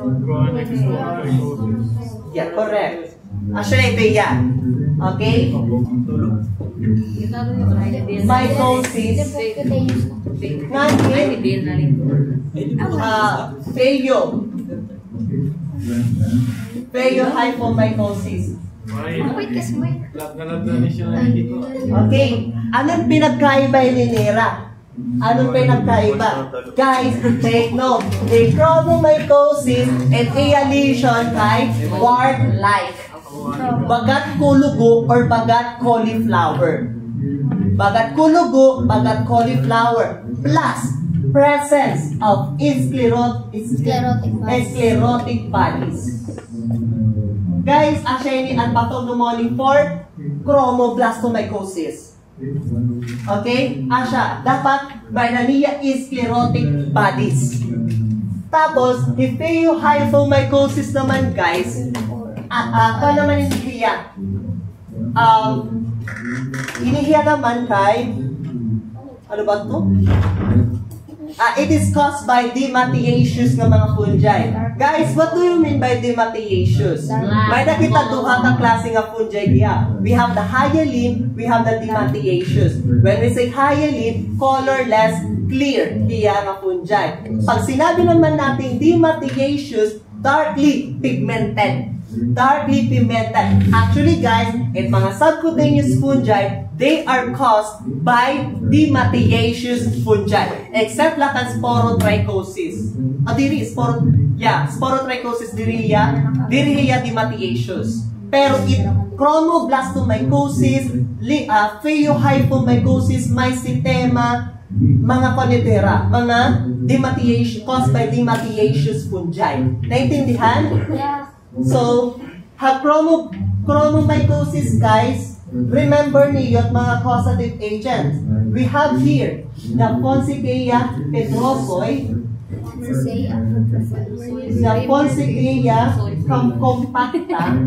Yeah, correct. Actually, ito yan. Okay? Mycosis. Phaeohyphomycosis. Okay. Anong pinagkaiba ni Nera? Anong pinagkaiba? Guys, take note. A chromomycosis and a lesion kay wart-like. Bagat kulugo or bagat cauliflower. Bagat kulugo, bagat cauliflower. Plus, presence of sclerotic bodies. Guys, actually, ang pathognomonic for chromoblastomycosis. Okay? Asya, dapat may naniya sclerotic bodies. Tapos, if phaeohyphomycosis naman, guys, ako naman inihiya. Inihiya naman kay, ano ba ito? It is caused by dematiaceous ng mga fungi. Guys, what do you mean by dematiaceous? May nakita duha ka klase nga fungi diya. We have the hyaline, we have the dematiaceous. When we say hyaline, colorless, clear, diya nga fungi. Pag sinabi naman natin dematiaceous, darkly pigmented. Darkly pigmented. Actually guys, it mga subcutaneous fungi, they are caused by dematiaceous fungi. Except lang ang sporotrichosis. Sporotrichosis diriya dematiaceous. Pero chromoblastomycosis, phaeohyphomycosis, mycetema, mga panitera, mga caused by dematiaceous fungi. Naintindihan? Yeah. So, chromomycosis, guys, remember niyo at mga causative agents. We have here the Poinsettia pedrosoi, the Poinsettia compacta,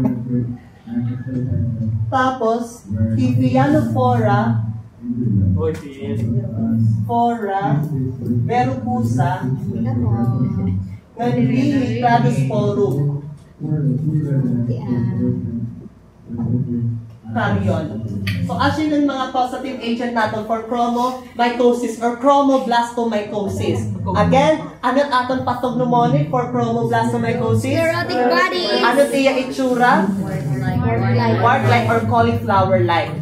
tapos Ephianophora, verrucosa, Nandili Cladosporum. Carrion. So, actually, ng mga causative agent natin for chromomycosis or chromoblastomycosis. Again, ano aton pathognomonic for chromoblastomycosis? Sclerotic bodies. Ano tiya itsura? Wart-like or cauliflower-like.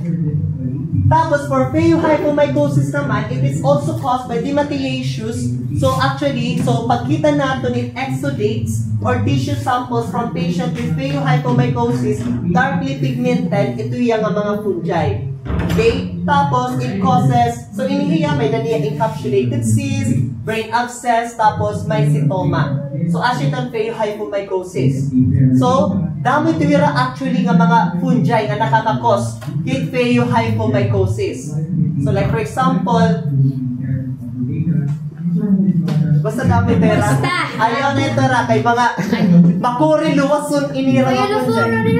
Tapos, for phaeohyphomycosis naman, it is also caused by dematiaceous. So, actually, pagkita natin it exudates or tissue samples from patient with phaeohyphomycosis, darkly pigmented, ito yung mga fungi. Okay? Tapos, it causes, so inihiya, may naniya encapsulated cyst, brain abscess, tapos may cytoma. So, actually, ng phaeohyphomycosis. So, dami tira actually nga mga fungi na nakakakos kay phaeohyphomycosis. So, like for example, basta dami tira. Ayaw na ito ra, kay mga bakuri luwason inira ng fungi.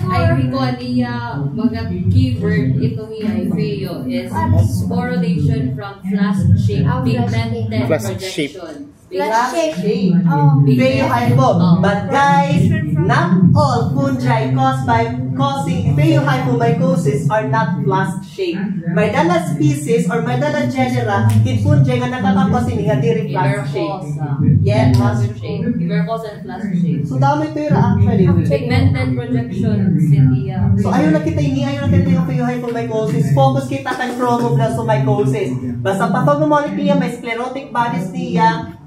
Ay, ko niya, mga keyword ito niya, pheo, is sporulation from flask-shaped pigmented projection. Flask-shaped. Phaeohypho. But guys, not all fungi caused by causing phaeohyphomycosis are not flask-shaped. May dala species or may dala genera kit fungi nga nakakakos ini nga diri flask-shaped. Yeah, flask-shaped. Tuberculosis and flask-shaped. So dami ito yung actually. Pigmented projection, Cynthia. So ayaw na kita yung phaeohyphomycosis. Focus kita kang chromoblastomycosis. Basta pathognomonic niya, may sclerotic bodies niya,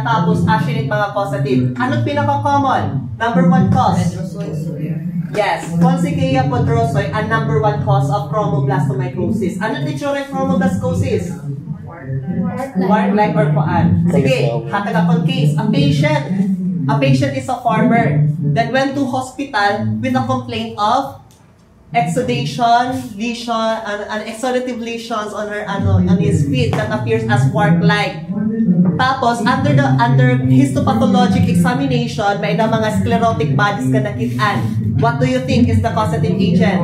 tapos actually mga causative. Anong pinaka-common? Number one cause? Yes, Coxiea potrosoy ang number 1 cause of chromoblastomycosis. Ano titsura yung chromoblastomycosis? Wart-like or kuan. Sige, hatag akong case. A patient is a farmer that went to hospital with a complaint of exudation, lesion, and exudative lesions on his feet that appears as wart-like. Tapos, under histopathologic examination, may na mga sclerotic bodies ka nakitaan. What do you think is the causative agent?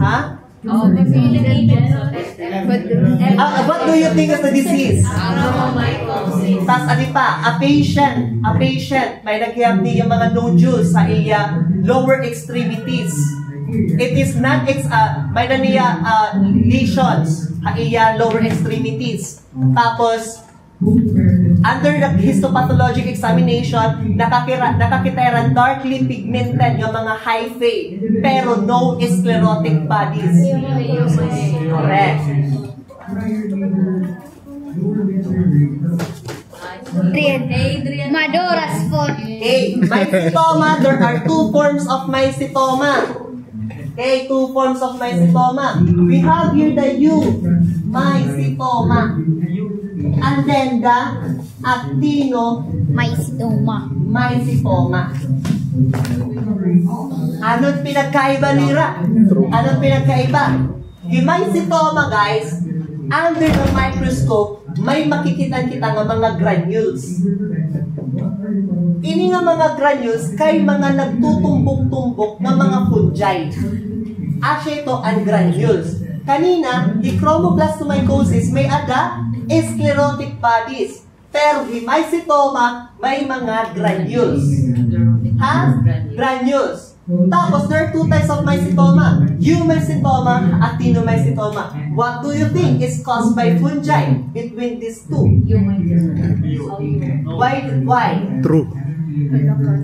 Ha? What do you think is the disease? Tas ano pa, a patient, may naghihap niya mga nodules sa iya lower extremities. It is not, may na niya lesions sa iya lower extremities. Tapos, under the histopathologic examination, nakakita darkly pigmented yung mga hyphae, pero no sclerotic bodies. Correct. Adrian. Madoras po. Okay, mycetoma, there are 2 forms of mycetoma. Okay, 2 forms of mycetoma. We have here the U, mycetoma. And then the actinomycetoma. Ano't pinagkaiba nila? Ano't pinagkaiba? Yung mycetoma, guys, under the microscope, may makikita-kita ng mga granules. Ini nga mga granules kay mga nagtutumbok-tumbok ng mga fungi. Asya ito ang granules. Kanina, the chromoblastomycosis may ada sclerotic bodies. Pero the mycetoma may mga granules. Ha? Granules. Tapos, there are 2 types of mycetoma. Eumycetoma, actinomycetoma. What do you think is caused by fungi between these 2? Why? True.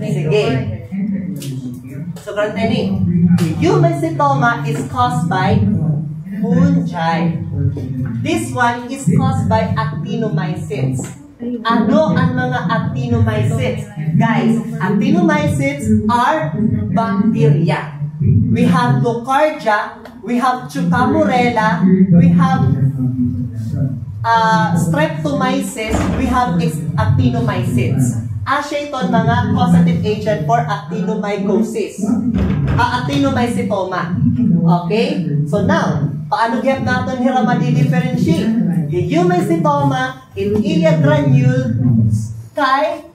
Sige. So, continue. Eumycetoma is caused by fungi. This one is caused by actinomycetes. Ano ang mga actinomycetes? Guys, actinomycetes are bacteria. We have Nocardia, we have Chucamurella, we have Streptomyces, we have actinomycetes. Asya ito mga causative agent for actinomycosis. Actinomycetoma. Okay? So now, paano gyap natin hira ma-differentiate? Yung eumycetoma, in ilia granule, kay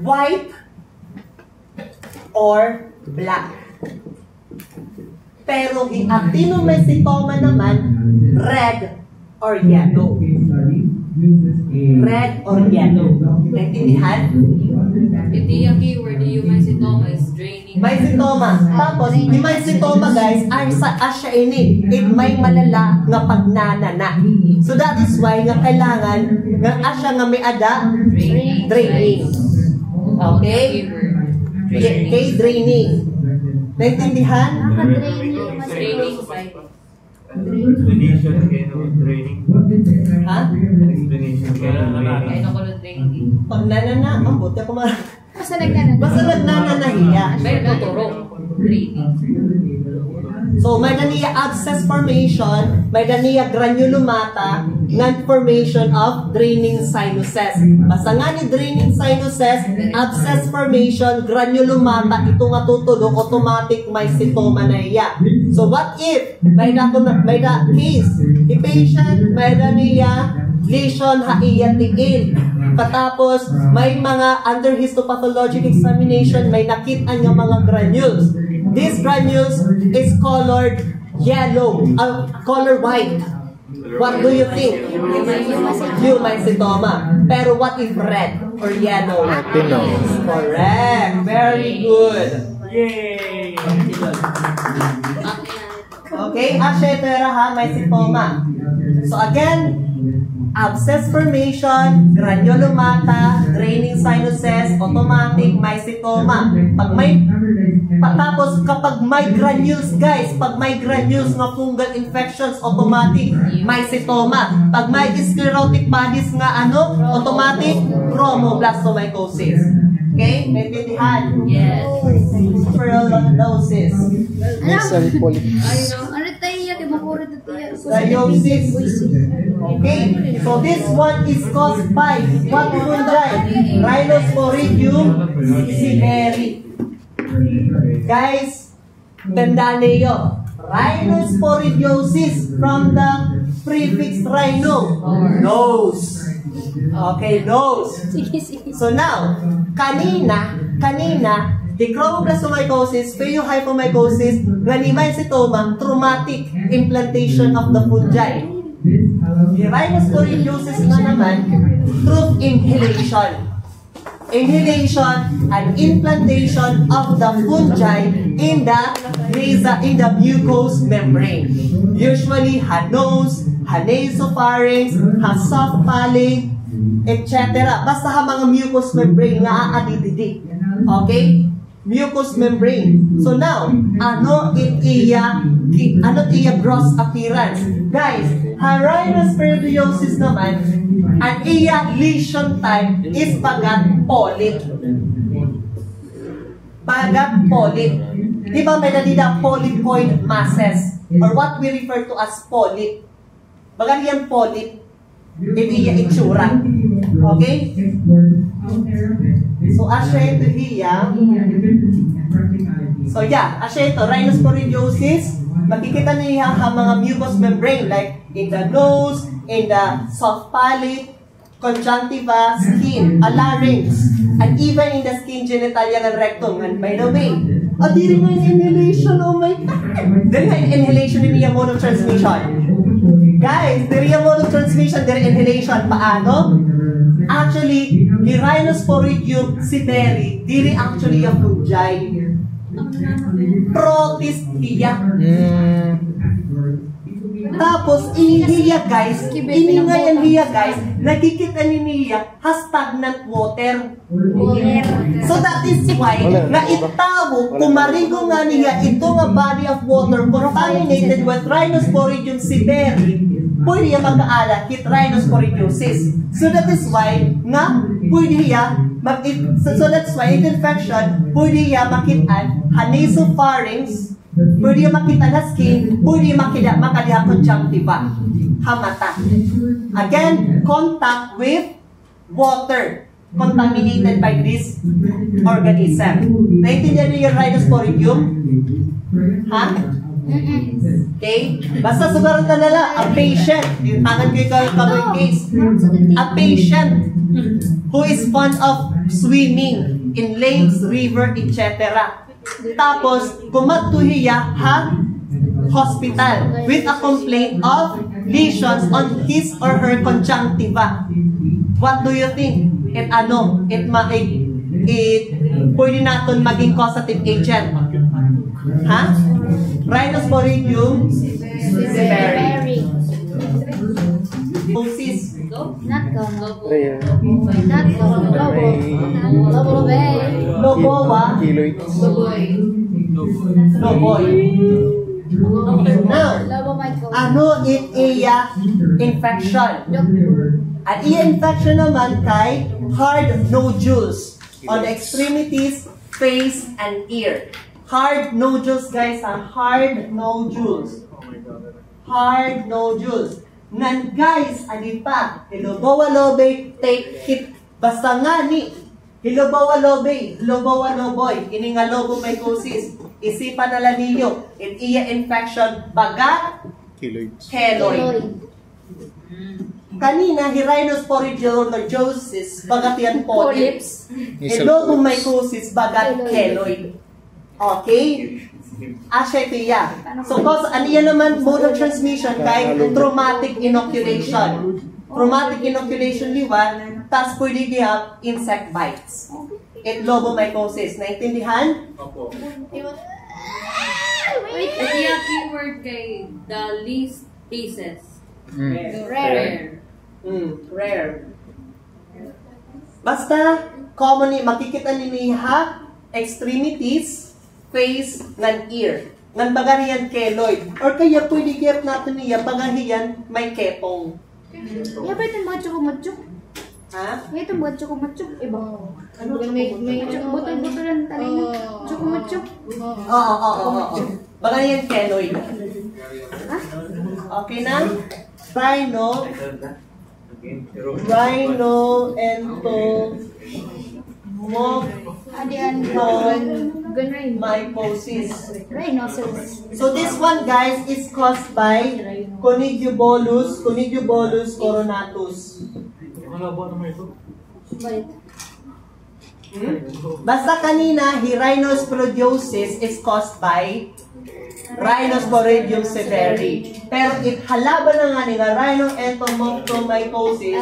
white or black. Pero yung actinomycetoma naman, red or yellow. Red or yellow. Naintindihan? Hindi yung keyword, yung mycetoma is draining. Mycetoma. Tapos, yung mycetoma, guys, asya ini. It may malala nga pagnanana. So that is why nga kailangan nga asya nga may ada draining. Okay? Okay, draining. Naintindihan? Draining site. Explanation kayo ng training. Ha? Explanation kayo ng Kaya na ko ng draining. Pagnanana, mabuti ako mga... Basta nagdana. Basta nagnananahiya. May tuturo. Draining. So, may naniya abscess formation, may naniya granulomata, non-formation of draining sinuses. Basta nga ni draining sinuses, abscess formation, granulomata, ito nga tutulog, automatic mycetoma na iya. So, what if, may na case, the patient, may naniya lesion ha iya tiil. Katapos, may mga under histopathologic examination, may nakita nga mga granules. These granules is colored yellow, color white. What do you think? Eumycetoma. Pero what if red or yellow? Actino. Correct. Very good. Yay! Okay, ashetera ha, mycetoma. So again, abscess formation, granulomata, draining sinuses, automatic mycetoma. Tapos kapag may granules, guys, pag may granules nga fungal infections, automatic mycetoma. Pag may sclerotic bodies nga automatic chromoblastomycosis. Okay? Naintindihan? Yes. Spherulosis. Nasal polyp. Ano tayo yan? Di makurit at yan. Dioxis. Okay? So this one is caused by what fungi? Rhinosporidium siberi. Guys, tandaan niyo. Rhinosporidiosis from the prefix rhino. Nose. Okay, nose. So now, kanina, the chromoplastomycosis, phaeohyphomycosis, granulomycetoma, traumatic implantation of the fungi. The rhinosporidiosis na naman, through inhalation. Inhalation and implantation of the fungi in the mucous membrane. Usually, nose, nasopharynx, soft palate, etc. Basta mga mucous membrane nga aadididik. Okay? Mucous membrane. So now, ano iya gross appearance? Guys, rhinosporidiosis naman, ang iya lesion type is bagat polyp. Bagat polyp. Di ba may nalida polypoid masses? Or what we refer to as polyp. Bagat yan polyp. Iya itsura. Okay? So, asya ito hiya. So, yeah. Asya ito, rhinosporidiosis. Makikita niya ang mga mucous membrane like in the nose, in the soft palate, conjunctiva, skin, larynx, and even in the skin genitalia and rectum. And by the way, diri mo yung inhalation, oh my God! Diri nga inhalation din yung mode of transmission. Guys, diri yung mode of transmission, diri inhalation. Paano? Actually, the Rhinosporidium siberi, diri actually yung fungi. Protistia. Tapos, inihiya guys, nakikita niya has stagnant water. So that is why, na itawo, kumarigo nga niya ito nga body of water contaminated with Rhinosporidium siberi, pwede niya magkaalat with rhinosporidiosis. So that is why, nga, pwede niya, so that's why, infection, pwede niya makitaan, nasopharynx, pwede yung makita na skin, pwede yung makadiha conjunctiva, hamata. Again, contact with water contaminated by this organism. Naintindihan niyo yung Rhinosporidium? Ha? Okay? Basta sugaran na nila, a patient, yung tangan ko yung case, a patient who is fond of swimming in lakes, river, etc. Tapos, kumatuhiya hospital with a complaint of lesions on his or her conjunctiva. What do you think? Pwede natin maging causative agent. Ha? Rhinosporidium siberi. Not Rare. Loboa. Keloid. Loboy. Now, ano iya infection? At iya infection naman kay hard nodules on the extremities, face, and ear. Hard nodules, guys, hard nodules. Hard nodules. Nan guys, adi pa, hilobawa lobe, take hit, basta nga ni, hilobawa lobe, hilobawa loboy, ini nga lobomycosis, isipan nala ninyo, iya infection, bagat, keloid. Kanina, rhinosporidiosis, bagat yan polyps, lobomycosis, bagat keloid. Okay? Asya ito yan. So, yan naman, mode of transmission kay traumatic inoculation. Traumatic inoculation liwan, tas pwede diha insect bites. Lobomycosis. Naintindihan? Opo. Ito yung keyword kay the least cases. Rare. Rare. Basta, commonly, makikita niya extremities, face, ng ear. Nang bagariyan keloid. Or kaya pwede kaya natin niya, bagariyan may ketong. Yeah, ba ito macho? Ha? Ito buat chukumachuk. Iba. Ano? May butol-butolan talino. Chukumachuk. Oo. Baka yan keloid. Okay na? Rhino entomycosis. Rhinoceros. So this one, guys, is caused by Conidibolus coronatus. Basta kanina, rhinosporidiosis is caused by Rhinosporidium severi. Pero halaban na nga nila, rhino entomycosis,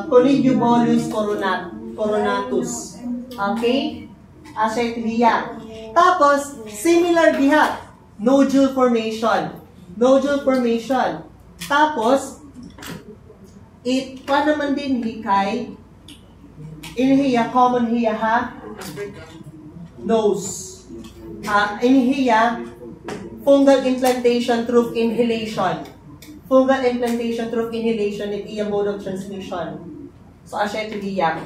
Conidibolus coronatus. Okay? Asya tapos, similar diha, nodule formation. Tapos, pa naman din hikay, inhiya, common hiya ha, nose. Inhiya, fungal implantation through inhalation. It iya mode of transmission. So, asya ito hiya.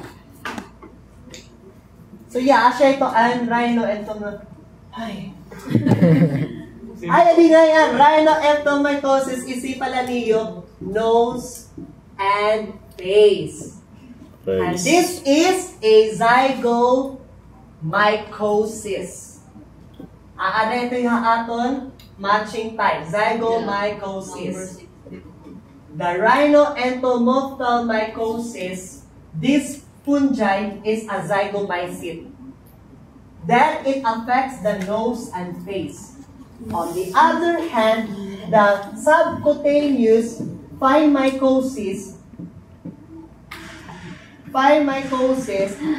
So, asya ito ang rhino adi nga yan. Rhino entomycosis, pala niyo, nose and face. And this is a zygomycosis. Ano ito yung aton? Matching type. Zygomycosis. The rhino entomycosis, this fungi is a zygomycete. That it affects the nose and face. On the other hand, the subcutaneous phymycosis,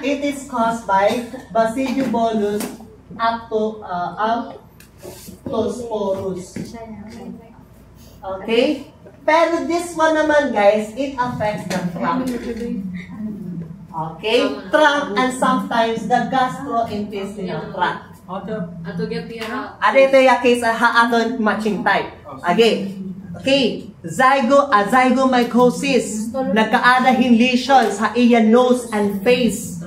it is caused by Basidiobulus aptosporus. Okay? Pero this one naman, guys, it affects the trunk. Okay? Trunk and sometimes the gastrointestinal tract. Ato get niya. Ito yung case aton matching type. Again. Okay. Zygomycosis. Nagkaadahin lesions sa iya nose and face.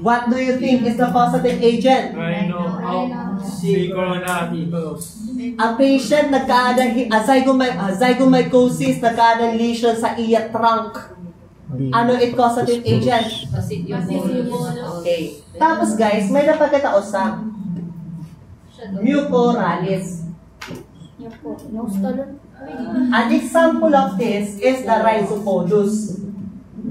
What do you think is the causative agent? A patient nagkaadahin zygomycosis, nagkaadahin lesions sa iya trunk. Ano it causative agent? Okay. Tapos guys, may napagkatao sa mucorales. An example of this is the Rhizopodus.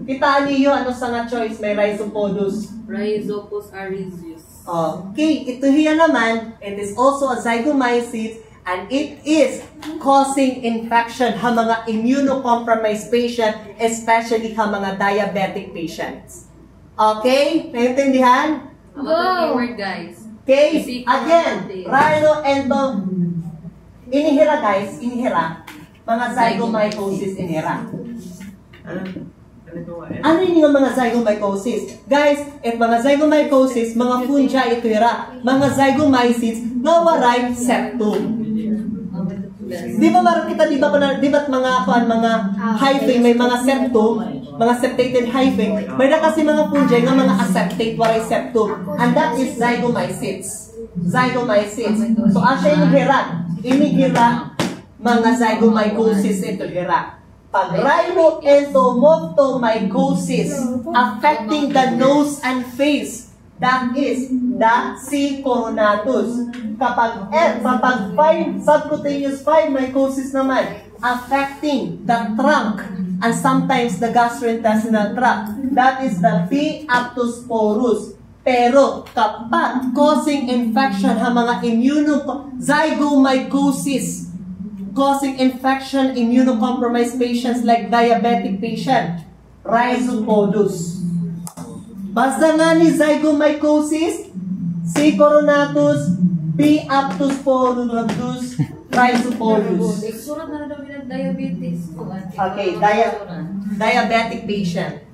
Kita niyo ano sa nga choice may Rhizopodus? Rhizopus arizius. Okay, ito hiya naman, it is also a zygomycete and it is causing infection sa mga immunocompromised patient, especially sa mga diabetic patients. Okay? Naintindihan? Go! Word, guys. Okay? Again, rhino inihira, guys. Inihira. Mga zygomycosis inihira. Ano yung mga zygomycosis? Guys, mga zygomycosis, mga fungi ito hira. Mga zygomycetes, nawaray septum. Di ba marami kita, di ba mga hyphae, may mga septum, mga septated hyphae. May na kasi mga fungi nga mga aseptate, waray septum. And that is zygomycetes. So, asya inihira, mga zygomycosis ito hira. Pag rhino entomycosis affecting the nose and face, that is the C. coronatus. Kapag subcutaneous phymycosis naman, affecting the trunk and sometimes the gastrointestinal tract, that is the P. aptosporus. Pero kapag causing infection sa mga zygomycosis, causing infection immunocompromised patients like diabetic patient, Rhizopodus. Basta nga ni zygomycosis, C. coronatus, P. aptosporus, Rhizopodus. Surat na daw yung diabetes. Okay, diabetic patient.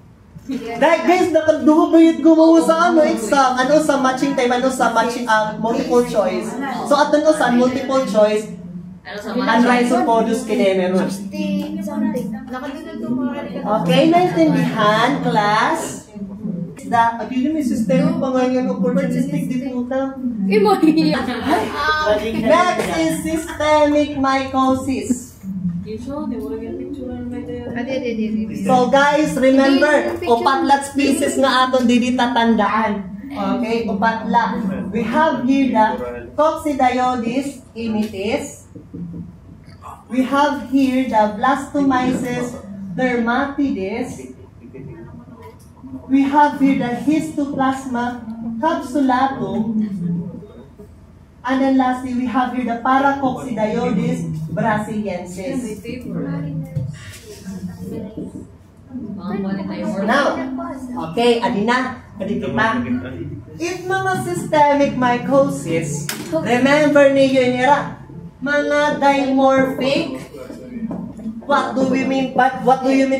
Guys, nakadubayot gumawa sa exam, sa matching time, sa matching multiple choice. So, ato sa multiple choice, Ano sa Ang rhizopodus kinemerus. 60 something. Okay, naintindihan, class? Abili may systemic pa ngayon, opportunistic diffusion. Next is systemic mycosis. So guys, remember, upatlat species nga aton dili tatandaan. Okay, upatla. We have here the Coccidioides immitis. We have here the Blastomyces dermatitis. We have here the Histoplasma capsulatum. And then lastly, we have here the Paracoccidioides brasiliensis. Now, okay, adina, adikita. If mga systemic mycosis, remember niyo nila, mga dimorphic. What do you mean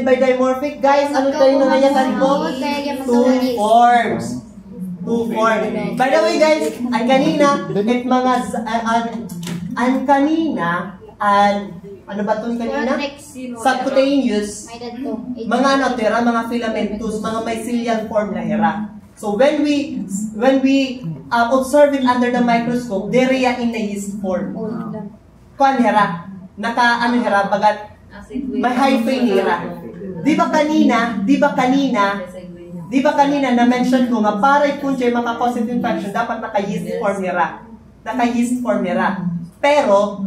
by dimorphic? Guys, ano tayo na ngayon ko? Two forms. By the way, guys, ang kanina, ano ba itong kanina? Subcutaneous. Mga tira, mga filamentous, mga mycelial form na hera. So when we observe it under the microscope, they're in the yeast form. Kuan hera, hera, bagat may hyphae hera. Di ba kanina na-mention ko nga para i-punche maka-cause infection, dapat naka-yeast form hera. Pero,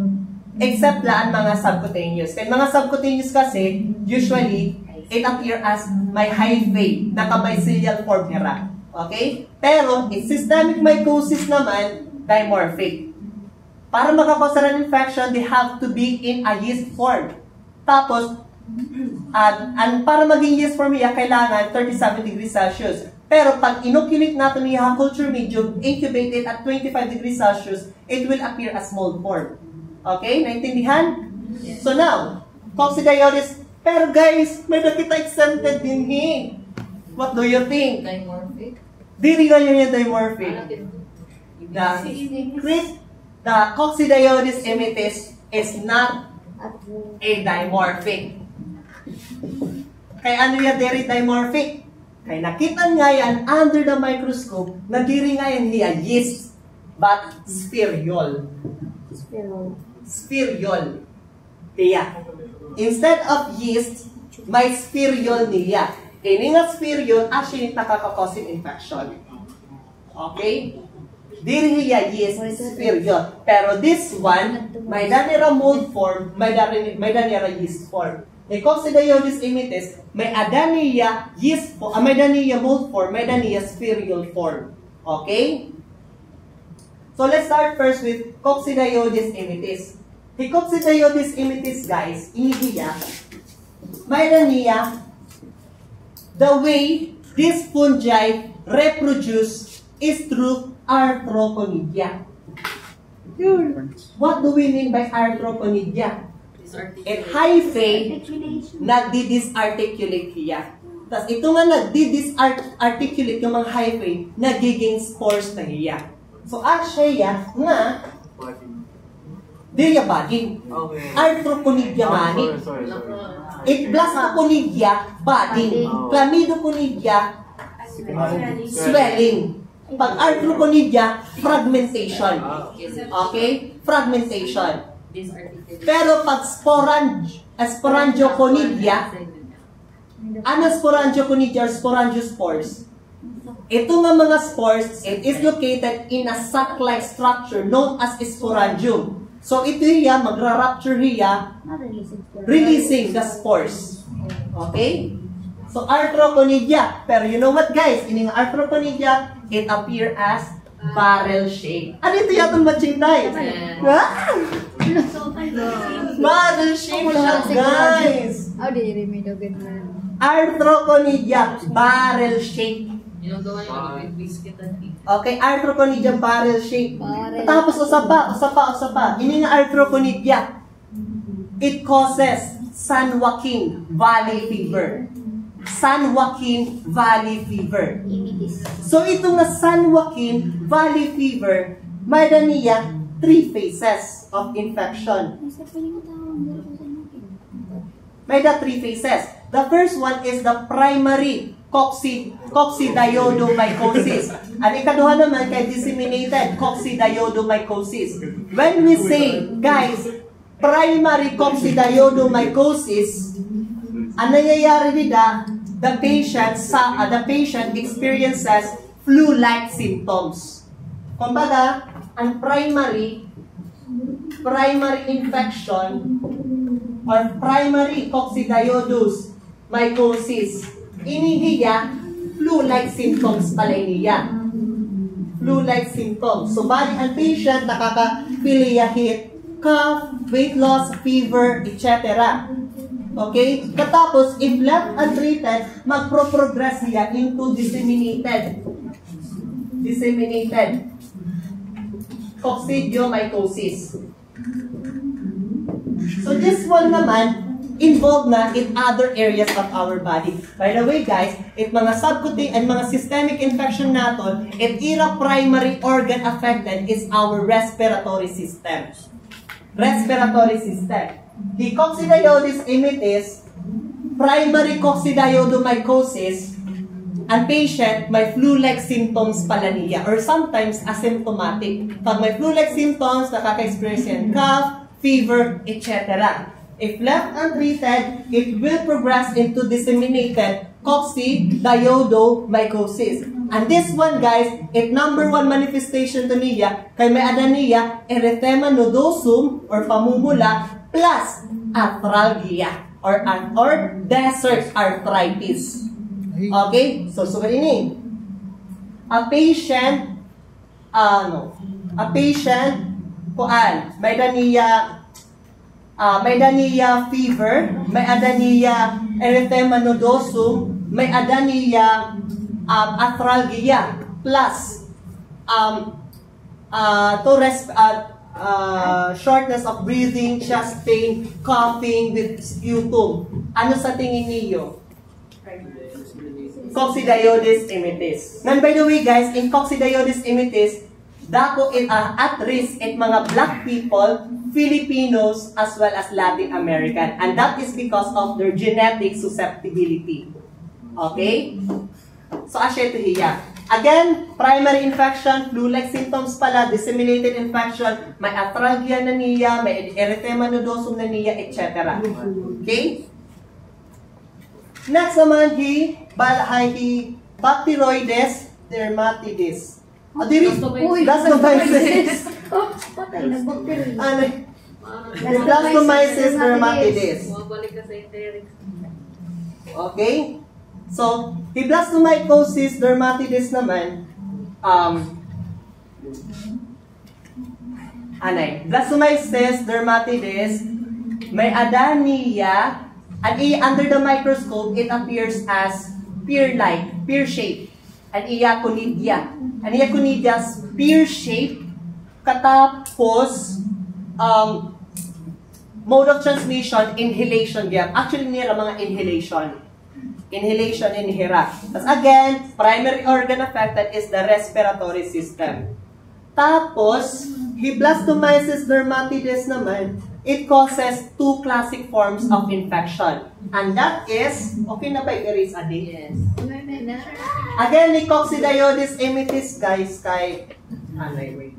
except laan mga subcutaneous. Kaya mga subcutaneous kasi, usually, it appear as may hyphae, naka-mycelial form hera. Okay? Pero, in systemic mycosis naman, dimorphic. Para maka-cause ng infection, they have to be in a yeast form. Tapos, para maging yeast form niya, kailangan 37 degrees Celsius. Pero pag inoculate natin niya culture medium, incubated at 25 degrees Celsius, it will appear as mold form. Okay? Naintindihan? Yes. So now, Coccidioides. Pero guys, may nakita exempted din What do you think? Dimorphic? Dili ka yun yung dimorphic. The Coccidioides immitis is not a dimorphic. Kaya ano yung diri dimorphic? Kaya nakita nga yan under the microscope na diri nga yan niya yeast but spheroid. Spheroid. Kaya, instead of yeast, may spheroid niya. Kaya nga spheroid actually nakaka-cause infection. Okay? Diri niya yeast spheroid. Pero this one, may danira mold form, may danira yeast form. The Coccidioides immitis, may adania yeast form, may dania mold form, may dania spheroid form. Okay? So let's start first with Coccidioides immitis. The Coccidioides immitis, guys, inihiya, may dania, the way this fungi reproduce is through arthroponidia. What do we mean by arthroponidia? It hyphae nagdi-disarticulate hiya. Tapos ito nga nagdi-disarticulate yung mga hyphae, nagiging spores na hiya. So siya nga diya budding. Arthroponidia mani. Blastoponidia budding. Chlamydoponidia swelling. Pag arthroponidia, fragmentation. Okay? Fragmentation. Pero pag sporangioconidia, ano sporangioconidia or sporangiospores? Ito nga mga spores, it is located in a sac-like structure known as sporangium. So ito hiya, magra-rupture hiya, releasing the spores. Okay? So arthroponidia. Pero you know what guys? In arthroponidia, it appear as barrel shape. Ano ito yatong machintay? Barrel shape siya, guys. Arthroponidia, barrel shape. Okay, arthroponidia, barrel shape. Tapos, usapa. Ini nga arthroponidia. It causes San Joaquin Valley fever. San Joaquin Valley fever. So, ito nga San Joaquin Valley fever, may daniya three phases of infection. May the three phases. The first one is the primary coccidioidomycosis. Ang ikaduha naman kay disseminated coccidioidomycosis. When we say, guys, primary coccidioidomycosis, ang nangyayari nila, the patient experiences flu-like symptoms. Kumbaga, ang primary infection or primary coccidioidomycosis, inihiya, flu-like symptoms pala iniya. Flu-like symptoms. So, bali ang patient nakaka-philea-hit, cough, weight loss, fever, etc. Okay? Katapos, if left untreated, magpro-progress siya into disseminated coccidioidomycosis. So this one naman, involved na in other areas of our body. By the way guys, if mga subcutaneous and mga systemic infection natin, if primary organ affected is our respiratory system. Respiratory system. The coccidioides immitis, primary coccidioidomycosis, ang patient may flu-like symptoms pala niya or sometimes asymptomatic. Pag may flu-like symptoms, nakaka-experience yan cough, fever, etc. If left untreated, it will progress into disseminated coccidioidomycosis. And this one, guys, it number one manifestation to niya, kay may ada niya, erythema nodosum or pamumula plus arthralgia or desert arthritis. Okay? So, ini. A patient, may daniya fever, may adaniya erythema nodosum, may adaniya arthralgia plus shortness of breathing, chest pain, coughing with sputum. Ano sa tingin niyo? Coccidioides immitis. And by the way guys, in coccidioides immitis, dako at risk at mga black people, Filipinos, as well as Latin American. And that is because of their genetic susceptibility. Okay? So, asya ito hiya. Again, primary infection, flu-like symptoms pala, disseminated infection, may arthralgia na niya, may erythema nodosum na niya, etc. Okay? Next naman, bacteroides dermatitis. Blastomyces. Patay na bacteria. Blastomyces dermatitis. Okay? So, blastomycosis dermatitis naman, blastomyces dermatitis, may adania, and under the microscope, it appears as pear-like, pear-shaped. And conidia. And conidia, pear-shaped, katapos, mode of transmission, inhalation. Actually, nila mga inhalation. Inhalation, inhira. Tapos again, primary organ affected is the respiratory system. Tapos, blastomyces dermatitis naman, it causes two classic forms of infection. And that is, okay na ba i-erase adi? Yes. Again, ni coccidioides immitis, guys, kay... wait.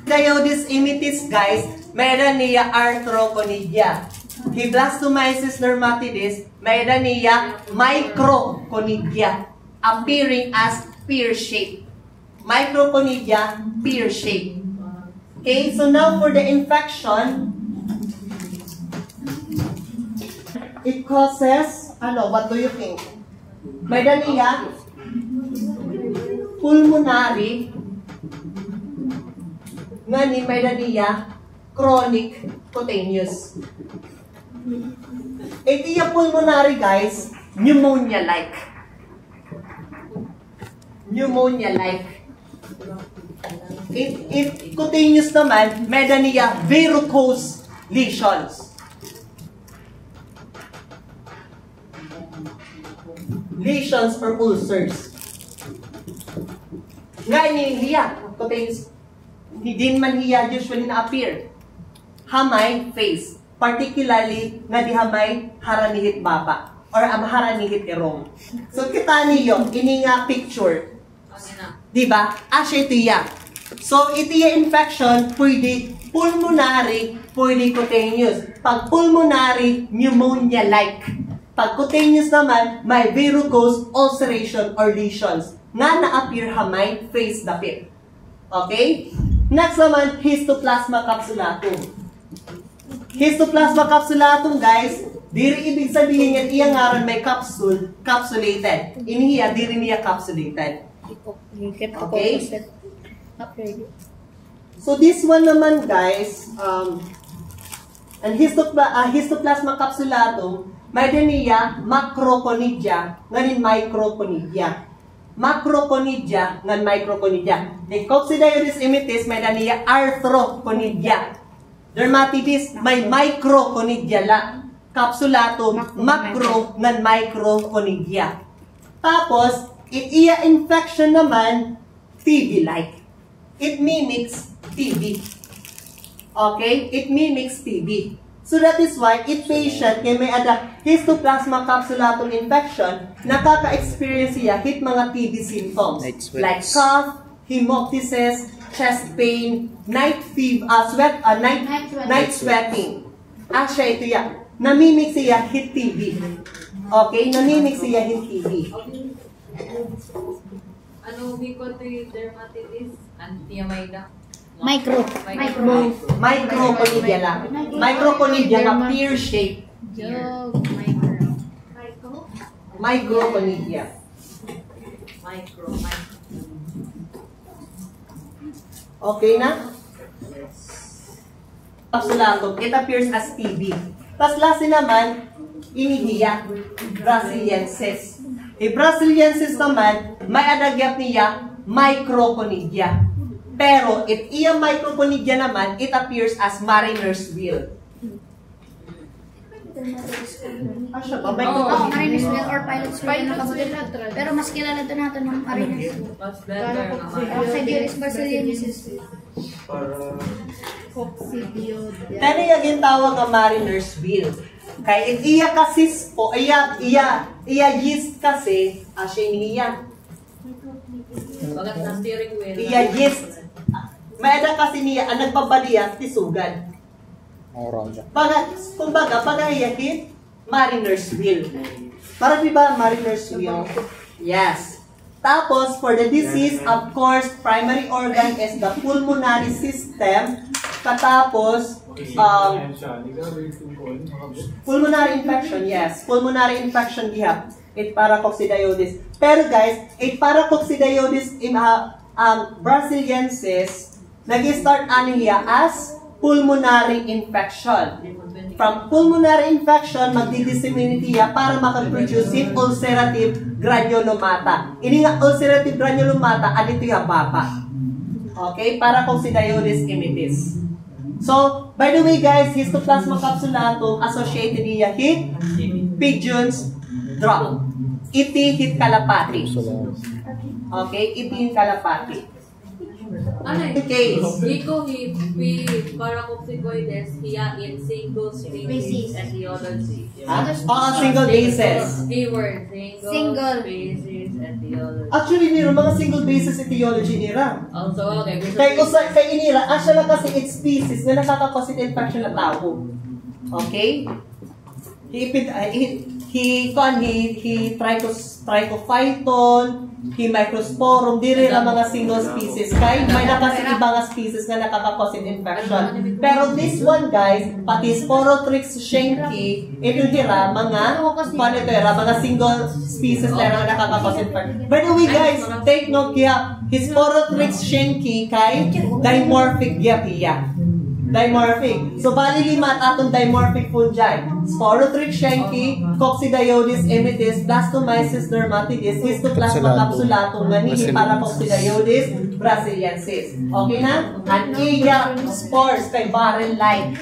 Coccidioides immitis, guys, meron niya arthroconidia. Blastomyces dermatitis, meron niya microconidia, appearing as pear-shaped. Microconidia, pear-shaped. Okay, so now for the infection, it causes, what do you think? Meron niya pulmonary, ngani meron niya chronic cutaneous. Ito yung pulmonary, guys, pneumonia-like. Pneumonia-like. If cutaneous naman, meron niya verrucous lesions. Lesions or ulcers. Nga inihiya. Contains, hindi man hiya usually na-appear. Hamay, face. Particularly, nga di hamay, haranihit baba. Or haranihit erong. So, kita niyo, ini nga picture. Diba? Asya ito iya. So, ito yung infection, pwede pulmonary, pwede cutaneous. Pag pulmonary, pneumonia-like. Pag cutaneous naman, may verrucous, ulceration, or lesions. Nga na-appear hamay, face dapit. Okay? Next naman, histoplasma capsulatum. Histoplasma capsulatum, guys, diri ibig sabihin yan, iyang ngaran may capsule, capsulated. Inihiya, diri niya capsulated. Okay? So this one naman, guys, ang histoplasma capsulatum, may din niya macroconidia, ngayon microconidia. Macroconidia, ngayon microconidia. The coccidioides immitis, may din niya arthroconidia. Dermatitis, may microconidia lang. Capsulatum, macro, ngayon microconidia. Tapos, iya infection naman, TB-like. It mimics TB. Okay? It mimics TB. So that is why, if patient may ada histoplasma capsulatum infection, nakaka-experience siya hit mga TB symptoms. Like cough, hemoptysis, chest pain, night sweating. Siya ito yan. Namimik siya hit TB. Okay? Namimik siya hit TB. Ano bicotyl dermatitis? Antiamaida? Microconidia lang. Microconidia na pear shape. Microconidia. Okay na? Capsulatum, it appears as TB. Tapos last naman, inihiya, Brasiliensis. Brasiliensis naman, may adagyap niya, microconidia. Pero, if iya microconidia naman, it appears as mariner's wheel. Asya ba? Mariner's wheel or pilot's wheel. Pero mas kilala ito natin ng mariner's wheel. Mas better naman. Coccidioides brasiliensis. Kaya yung tawag ng mariner's wheel. Kaya iya kasi po, iya yeast kasi, asya niya. Bagat na steering wheel. Iya yeast. May ada kasi niya, ang nagpabalias, tisugan. Kumbaga, pag-ayakin, mariner's wheel. Para di ba mariner's wheel? Yes. Tapos, for the disease, of course, primary organ is the pulmonary system. Katapos, pulmonary infection, yes. Pulmonary infection, we have. It paracoccidioides. Pero guys, it paracoccidioides brasiliensis, nag-start niya as pulmonary infection. From pulmonary infection, magdi-disseminate niya para makaproduce in ulcerative granulomata. Ini nga ulcerative granulomata, ano ito yung baba. Okay? Paracoccidioides immitis. So, by the way guys, histoplasma capsulatum associated niya hit pigeons drop. Iti hit kalapati. Okay? Iti hit kalapati. Ano eh? Case. Iko paracoccidioides hiya in single species etiology. Single basis. Keyword. Single. Species etiology. Actually, nila mga single basis etiology nila. Also, okay. Kay inira, asya lang kasi it's species na nakaka-cause infection na tao. Okay? He trichophyton, he microsporum, diri lang mga single species. Kaya may na kasi ibang species na nakaka-cause infection. Pero this one guys, pati Sporotrix schenki, ito hira, mga single species na nakaka-cause infection. By the way guys, take note kaya, his Sporotrix schenki kay dimorphic gyapia. Dimorphic. So, bali lima at atong dimorphic fungi. Sporotrix schenki, Coccidioides immitis, Blastomyces dermatitis, Histoplasma capsulatum, Manihi paracoccidioides brasiliensis. Okay na? Ang iya spores kay barrel-like.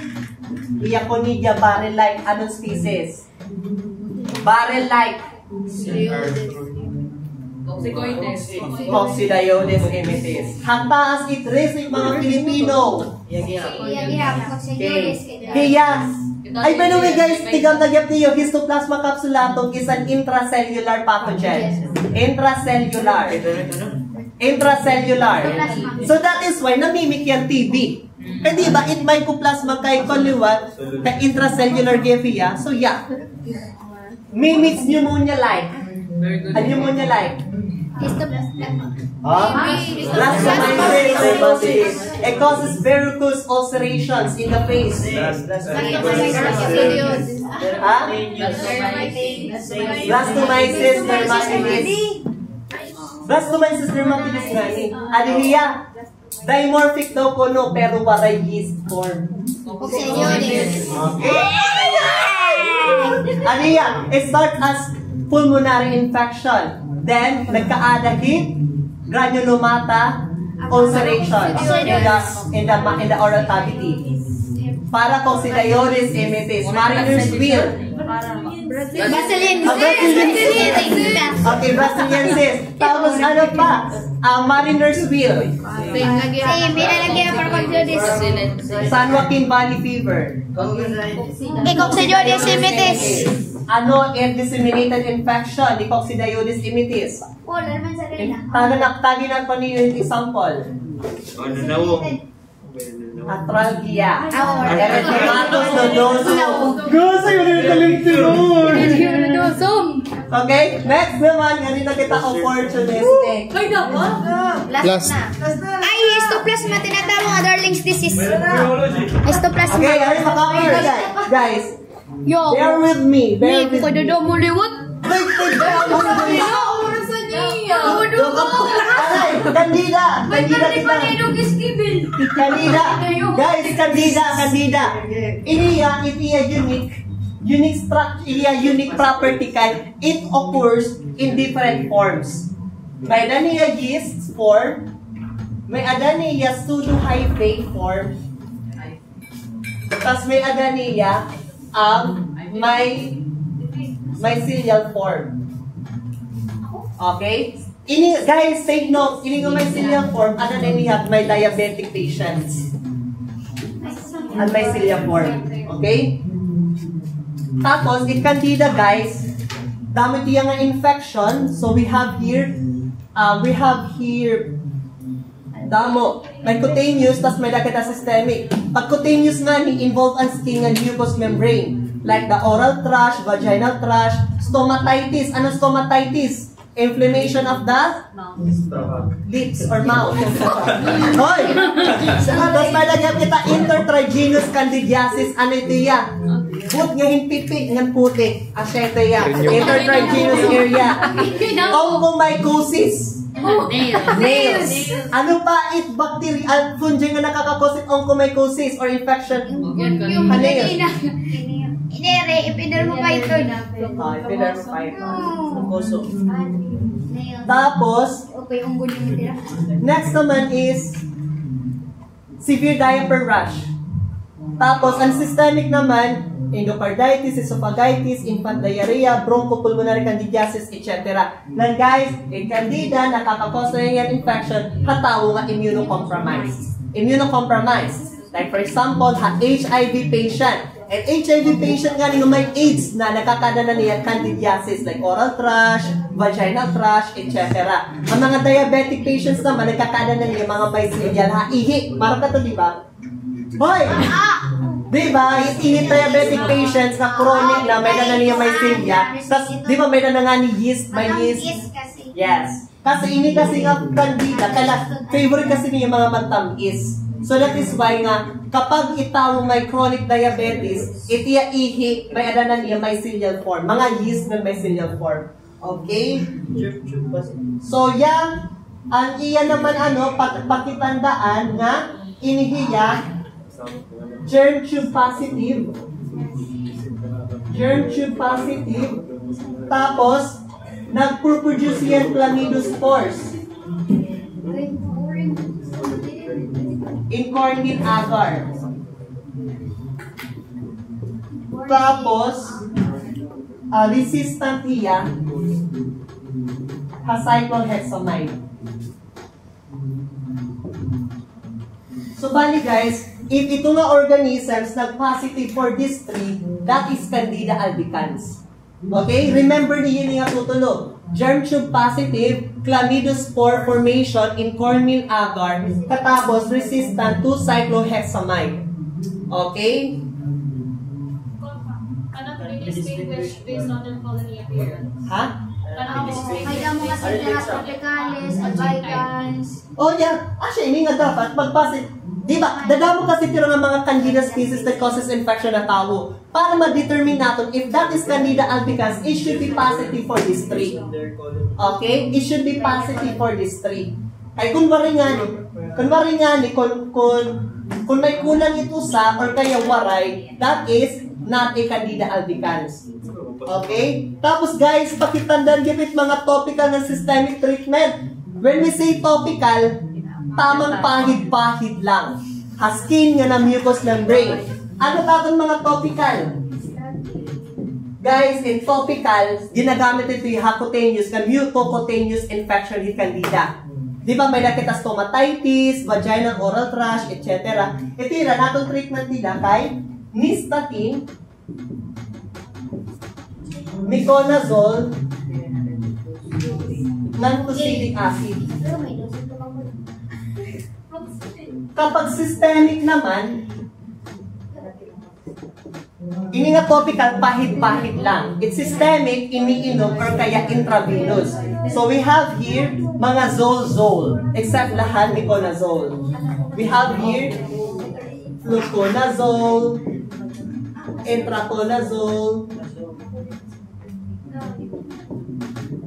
Iya conidia barrel-like. Anong species? Barrel-like. Coccidioides immitis. Hataas itresik mga Pilipino. Hiyas. Ay, by the way guys, tigam nagyap niyo, Histoplasma capsulatum is an intracellular pathogen. Intracellular. So that is why namimik yan TB. Kaya diba, it mycoplasma kay kaliwat, kay intracellular gephia. So yeah. Mimics pneumonia-like. Pneumonia-like. Blastomyces. It causes verrucous ulcerations in the face. Blastomyces dermatitis. Blastomyces dermatitis nga ni. Adhiya. Dimorphic daw kuno pero waray yeast form. Adhiya. It starts as pulmonary infection. Then, nagkaadakit, granulomata, ulceration in the oral cavity. Para coccidioides immitis, mariner's wheel. Okay, Brasiliensis. Tapos ano pa? Mariner's wheel. San Joaquin Valley fever. Coccidioides immitis. Ano ang disseminated infection ni coccidioides immitis? Tagin na pa niyo yung example. Atralgia. Erythematosus nodosum. Gusto yun yung talentidor. Okay, next naman, ganito kita opportunistic. Ay, dapat? Last na. Ay, histoplasma, tinatawag nga darling's disease. Histoplasma. Okay, ano makakamit guys? Yo. Bear with me. Bear with me. Kaya mo liwat. Kandida kita. Kandida. Iniya unique property kay it occurs in different forms. May adaniya yeast form, may adaniya pseudohyphae form, tapos may adaniya may mycelial form. Okay? Guys, take note. Ini may mycelial form, ano na niya may diabetic patients. Ang mycelial form. Okay? Tapos, in Candida, guys, dami tiya nga infection. So, we have here, damo. May cutaneous, tas may dakita systemic. Pag cutaneous nga, ni-involve ang skin and mucous membrane. Like the oral thrush, vaginal thrush, stomatitis. Ano stomatitis? Inflammation of the lips or mouth. Hoy! Tapos may lagyan kita intertriginous candidiasis. Ano ito yan? But ngayon pipig ng putik. Asyete yan. Intertriginous area. Onychomycosis. Nails. Ano pa it bacteria fungi nga nakakakosit onychomycosis or infection? Nails. Tapos, next naman is severe diaper rash. Tapos, ang systemic naman, endocarditis, esophagitis, infant diarrhea, bronchopulmonary candidiasis, etc. Nang guys, in Candida, nakakakos na yung infection, katawo nga immunocompromised. Like for example, HIV patient. And HIV patient nga nyo may AIDS na nakakada na niya candidiasis like oral thrush, vaginal thrush, etc. Ang mga diabetic patients naman nakakada na niya mga mycelial ihi. Marang ka to, di ba? Hoy! Di ba? Ihi diabetic patients na chronic na may na niya mycelia. Tapos, di ba may na nga ni yeast? May yeast? Yes. Kasi ini kasi nga candida. Kaya favorite kasi niya mga matamis. So that is why nga, kapag itaw may chronic diabetes, itiya ihi, may adanan niya mycelial form. Mga yeast ng mycelial form. Okay? So yan, ang iya naman pakitandaan nga, inihiya, germ tube positive. Tapos, nag-produce yan chlamydospores. Incornate agar. Tapos, resistant hiya has cyclohexamide. So, bali guys, if ito nga organisms nag-positive for these three, that is Candida albicans. Okay? Remember niyo yung nga tutulog. Germ tube positive, chlamydospore formation in cornmeal agar, katapos resistant to cyclohexamide. Okay? Anak ko rin distinguish based on their colony appearance. Ha? Kaya mo kasi Teras tropicalis, albicans. Oh, yeah. Actually, hindi nga dapat magpasit. Di ba? Dadamo kasi tiro ng mga Candida species that causes infection na tao. Para ma-determine natin if that is Candida albicans, it should be positive for these three. Okay? It should be positive for these three. Ay, kunwari nga ni, kung may kulang ito sa or kaya waray, that is not a Candida albicans. Okay? Tapos guys, pakitandaan gipit mga topical ng systemic treatment. When we say topical, tamang pahid-pahid lang. Haskin nga ng mucous membrane. Ano tatang mga topical? Guys, in topical, ginagamit ito yung cutaneous na mucocutaneous infection with Candida. Di ba may nakita stomatitis, vaginal oral thrush, etc. Ito yun, natong treatment nila kay Nystatin, Miconazole, non-fusidic acid. Kapag systemic naman, ini nga topical, pahid-pahid lang. It's systemic, iniinom, or kaya intravenous. So we have here, mga zolzol, except lahat miconazole. We have here, fluconazole, intraconazole,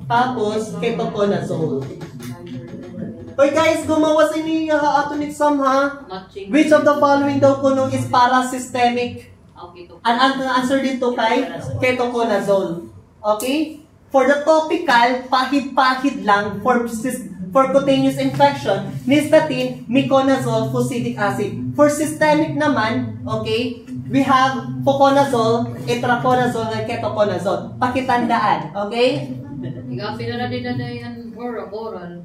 tapos ketoconazole. Hoy guys, gumawa sa inyo ato ni exam ha? Which of the following daw kuno is parasystemic? Ang answer dito kay ketoconazole. Okay? For the topical, pahid-pahid lang for cutaneous infection, Nystatin, Miconazole, fusidic acid. For systemic naman, okay, we have fluconazole, itraconazole, and ketoconazole. Pakitandaan, okay? Ikaw, pinala din na yan oral.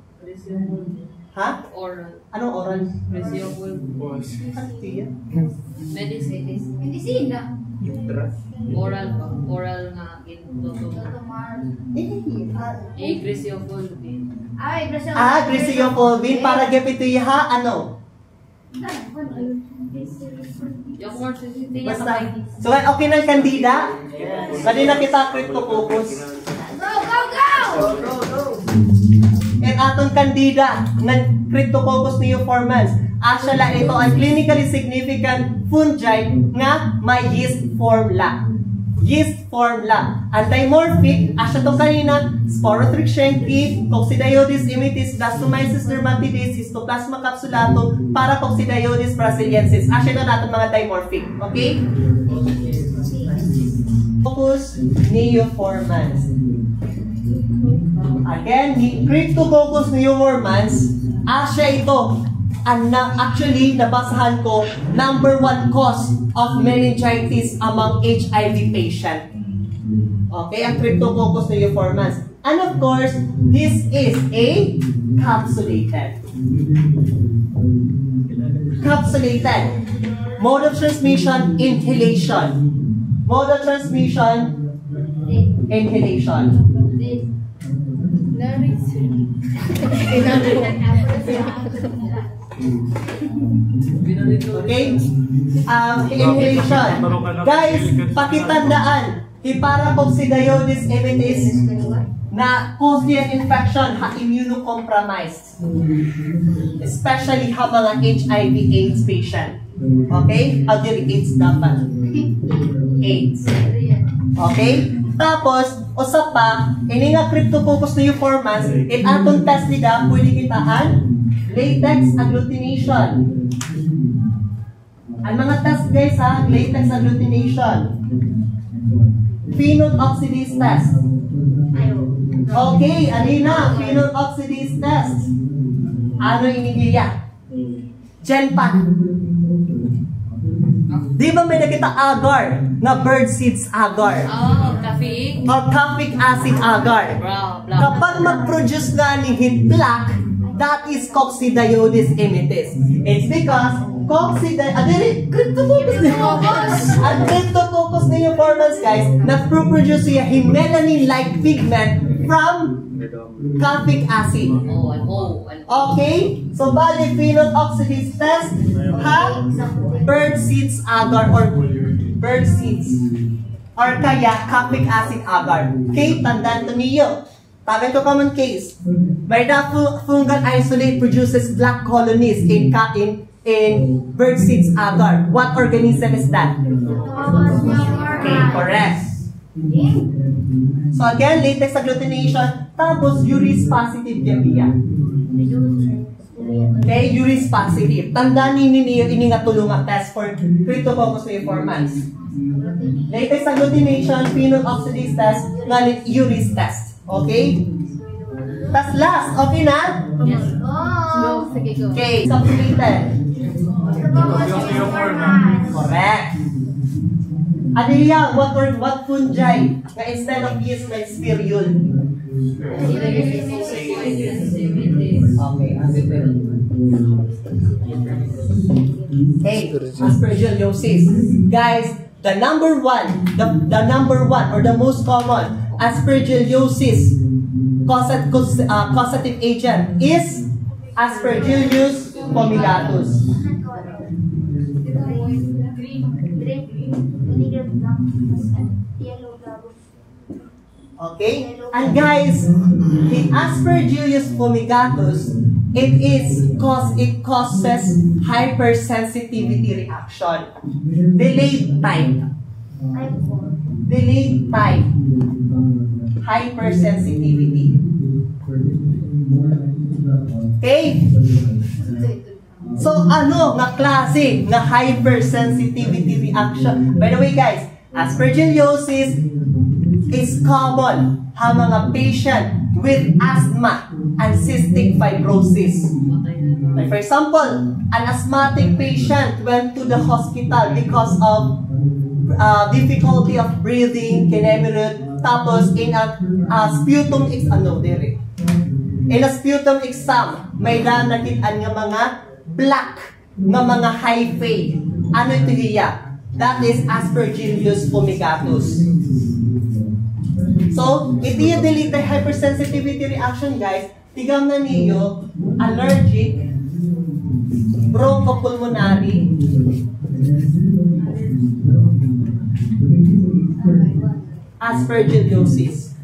Ha? Oral. Anong oral? Resiobul. Medicine. Medisina. Oral ba? Oral nga gintuto. Grisiobul. Ay, Brazil. Griseofulvin para gapitoy ha, ano? Yung more sensitive. Basta. So, okay ng Candida? Kanina kita cryptococcus. Go! And atong Candida ng Cryptococcus neoformans. Actually, ito ang clinically significant fungi nga may yeast formula. Yeast formula. Antimorphic, asya to kanina, Sporotrichia, Coccidioides immitis, Blastomyces dermatidis, Histoplasma capsulatum, para Coccidioides brasiliensis. Asya to natin mga dimorphic. Okay? Coccus neoformans. Again, Cryptococcus neoformans, asya ito. Actually, nabasahan ko, #1 cause of meningitis among HIV patient. Okay, ang Cryptococcus neoformans. And of course, this is a capsulated. Capsulated. Mode of transmission, inhalation. Mode of transmission, inhalation. Okay? Inhalation. Guys, pakitandaan, Paracoccidioides immitis na cause niya infection ha immunocompromised. Especially ha mga HIV/AIDS patient. Okay? How do you AIDS dapat? AIDS. Okay? Tapos, usap pa, ini nga Cryptococcus neoformans, it atong test nila, pwede kitaan, latex agglutination. Ang mga test guys ha, latex agglutination. Phenol oxidase test. Okay, alina, phenol oxidase test. Ano inigiya? Genpack. Di ba may nakita agar na bird seeds agar? Oh, caffeic acid agar. Kapag mag-produce nga ni hit black, that is coccidioides immitis. It's because cryptococcus neoformans, guys, nag-produce siya melanin-like pigment from caffeic acid. Okay? So, bali, phenol oxidase test have bird seeds agar or bird seeds or kaya caffeic acid agar. Okay? Tandaan to niyo. Tawag to common case. By the fungal isolate produces black colonies in bird seeds agar. What organism is that? Okay, correct. So again, latex agglutination, tapos urease positive diarrhea. Okay, urease positive. Tandaan niyo ini nga tulungan test for Cryptococcus neoformans. Latex agglutination, phenol oxidase test, ngalit urease test. Okay? Tas last, okay na? Yes. Go, sige, go. Okay, supplemented. Correct. Ano yan? What fungi? Na instead of yeast, may spirule. Okay, hey, aspergillosis. Guys, the number one or the most common aspergillosis causative agent is Aspergillus fumigatus. Okay? And guys, the Aspergillus fumigatus, it causes hypersensitivity reaction. Delayed time. Hypersensitivity. Okay? So, ano nga klase nga hypersensitivity reaction? By the way, guys, aspergillosis is common sa mga patient with asthma and cystic fibrosis. Like for example, an asthmatic patient went to the hospital because of difficulty of breathing, kinemirut, tapos in a sputum exam, may nakitaan nga mga black nga mga hyphae. Ano ito hiya? That is Aspergillus fumigatus. So, ito yung delete hypersensitivity reaction, guys. Tigam na niyo, allergic, bronchopulmonary, aspergillosis.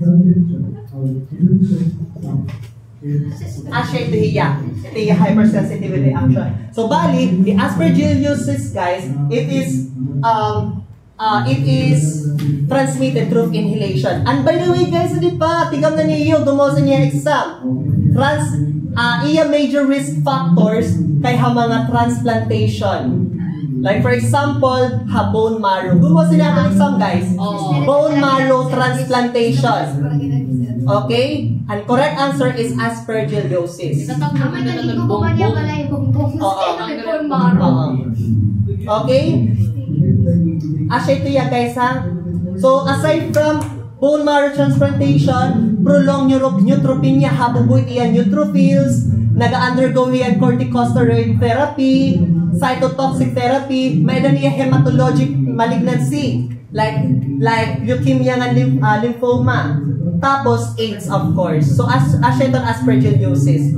Asya ito hiya. Ito yung hypersensitivity reaction. So, bali, the aspergillosis, guys, it is transmitted through inhalation. And by the way, guys, hindi pa, tigam na niyo, gumawa sa niya exam. Iya major risk factors kay mga transplantation. Like for example, bone marrow. Gumawa sa niya ang exam, guys. Bone marrow transplantation. Okay? And correct answer is aspergillosis. Okay? Asya ito yan, guys, ha? So, aside from bone marrow transplantation, prolonged neutropenia, habubuit iyan neutrophils, nag-undergo iyan corticosteroid therapy, cytotoxic therapy, may dan iyan hematologic malignancy, like leukemia and lymphoma, tapos AIDS, of course. So, asya ito aspergillosis.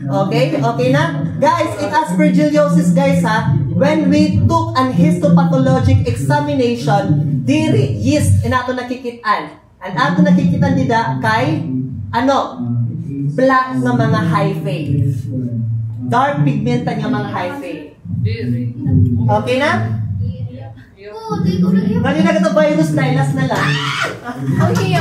Okay? Okay na? Guys, in aspergillosis, guys, ha, when we took an histopathologic examination, diri, yeast, inato nakikitaan. Ang ato nakikitaan nila kay, black na mga hyphae. Dark pigmented nga mga hyphae. Okay na? Ngayon na ito virus, last na lang. Okay,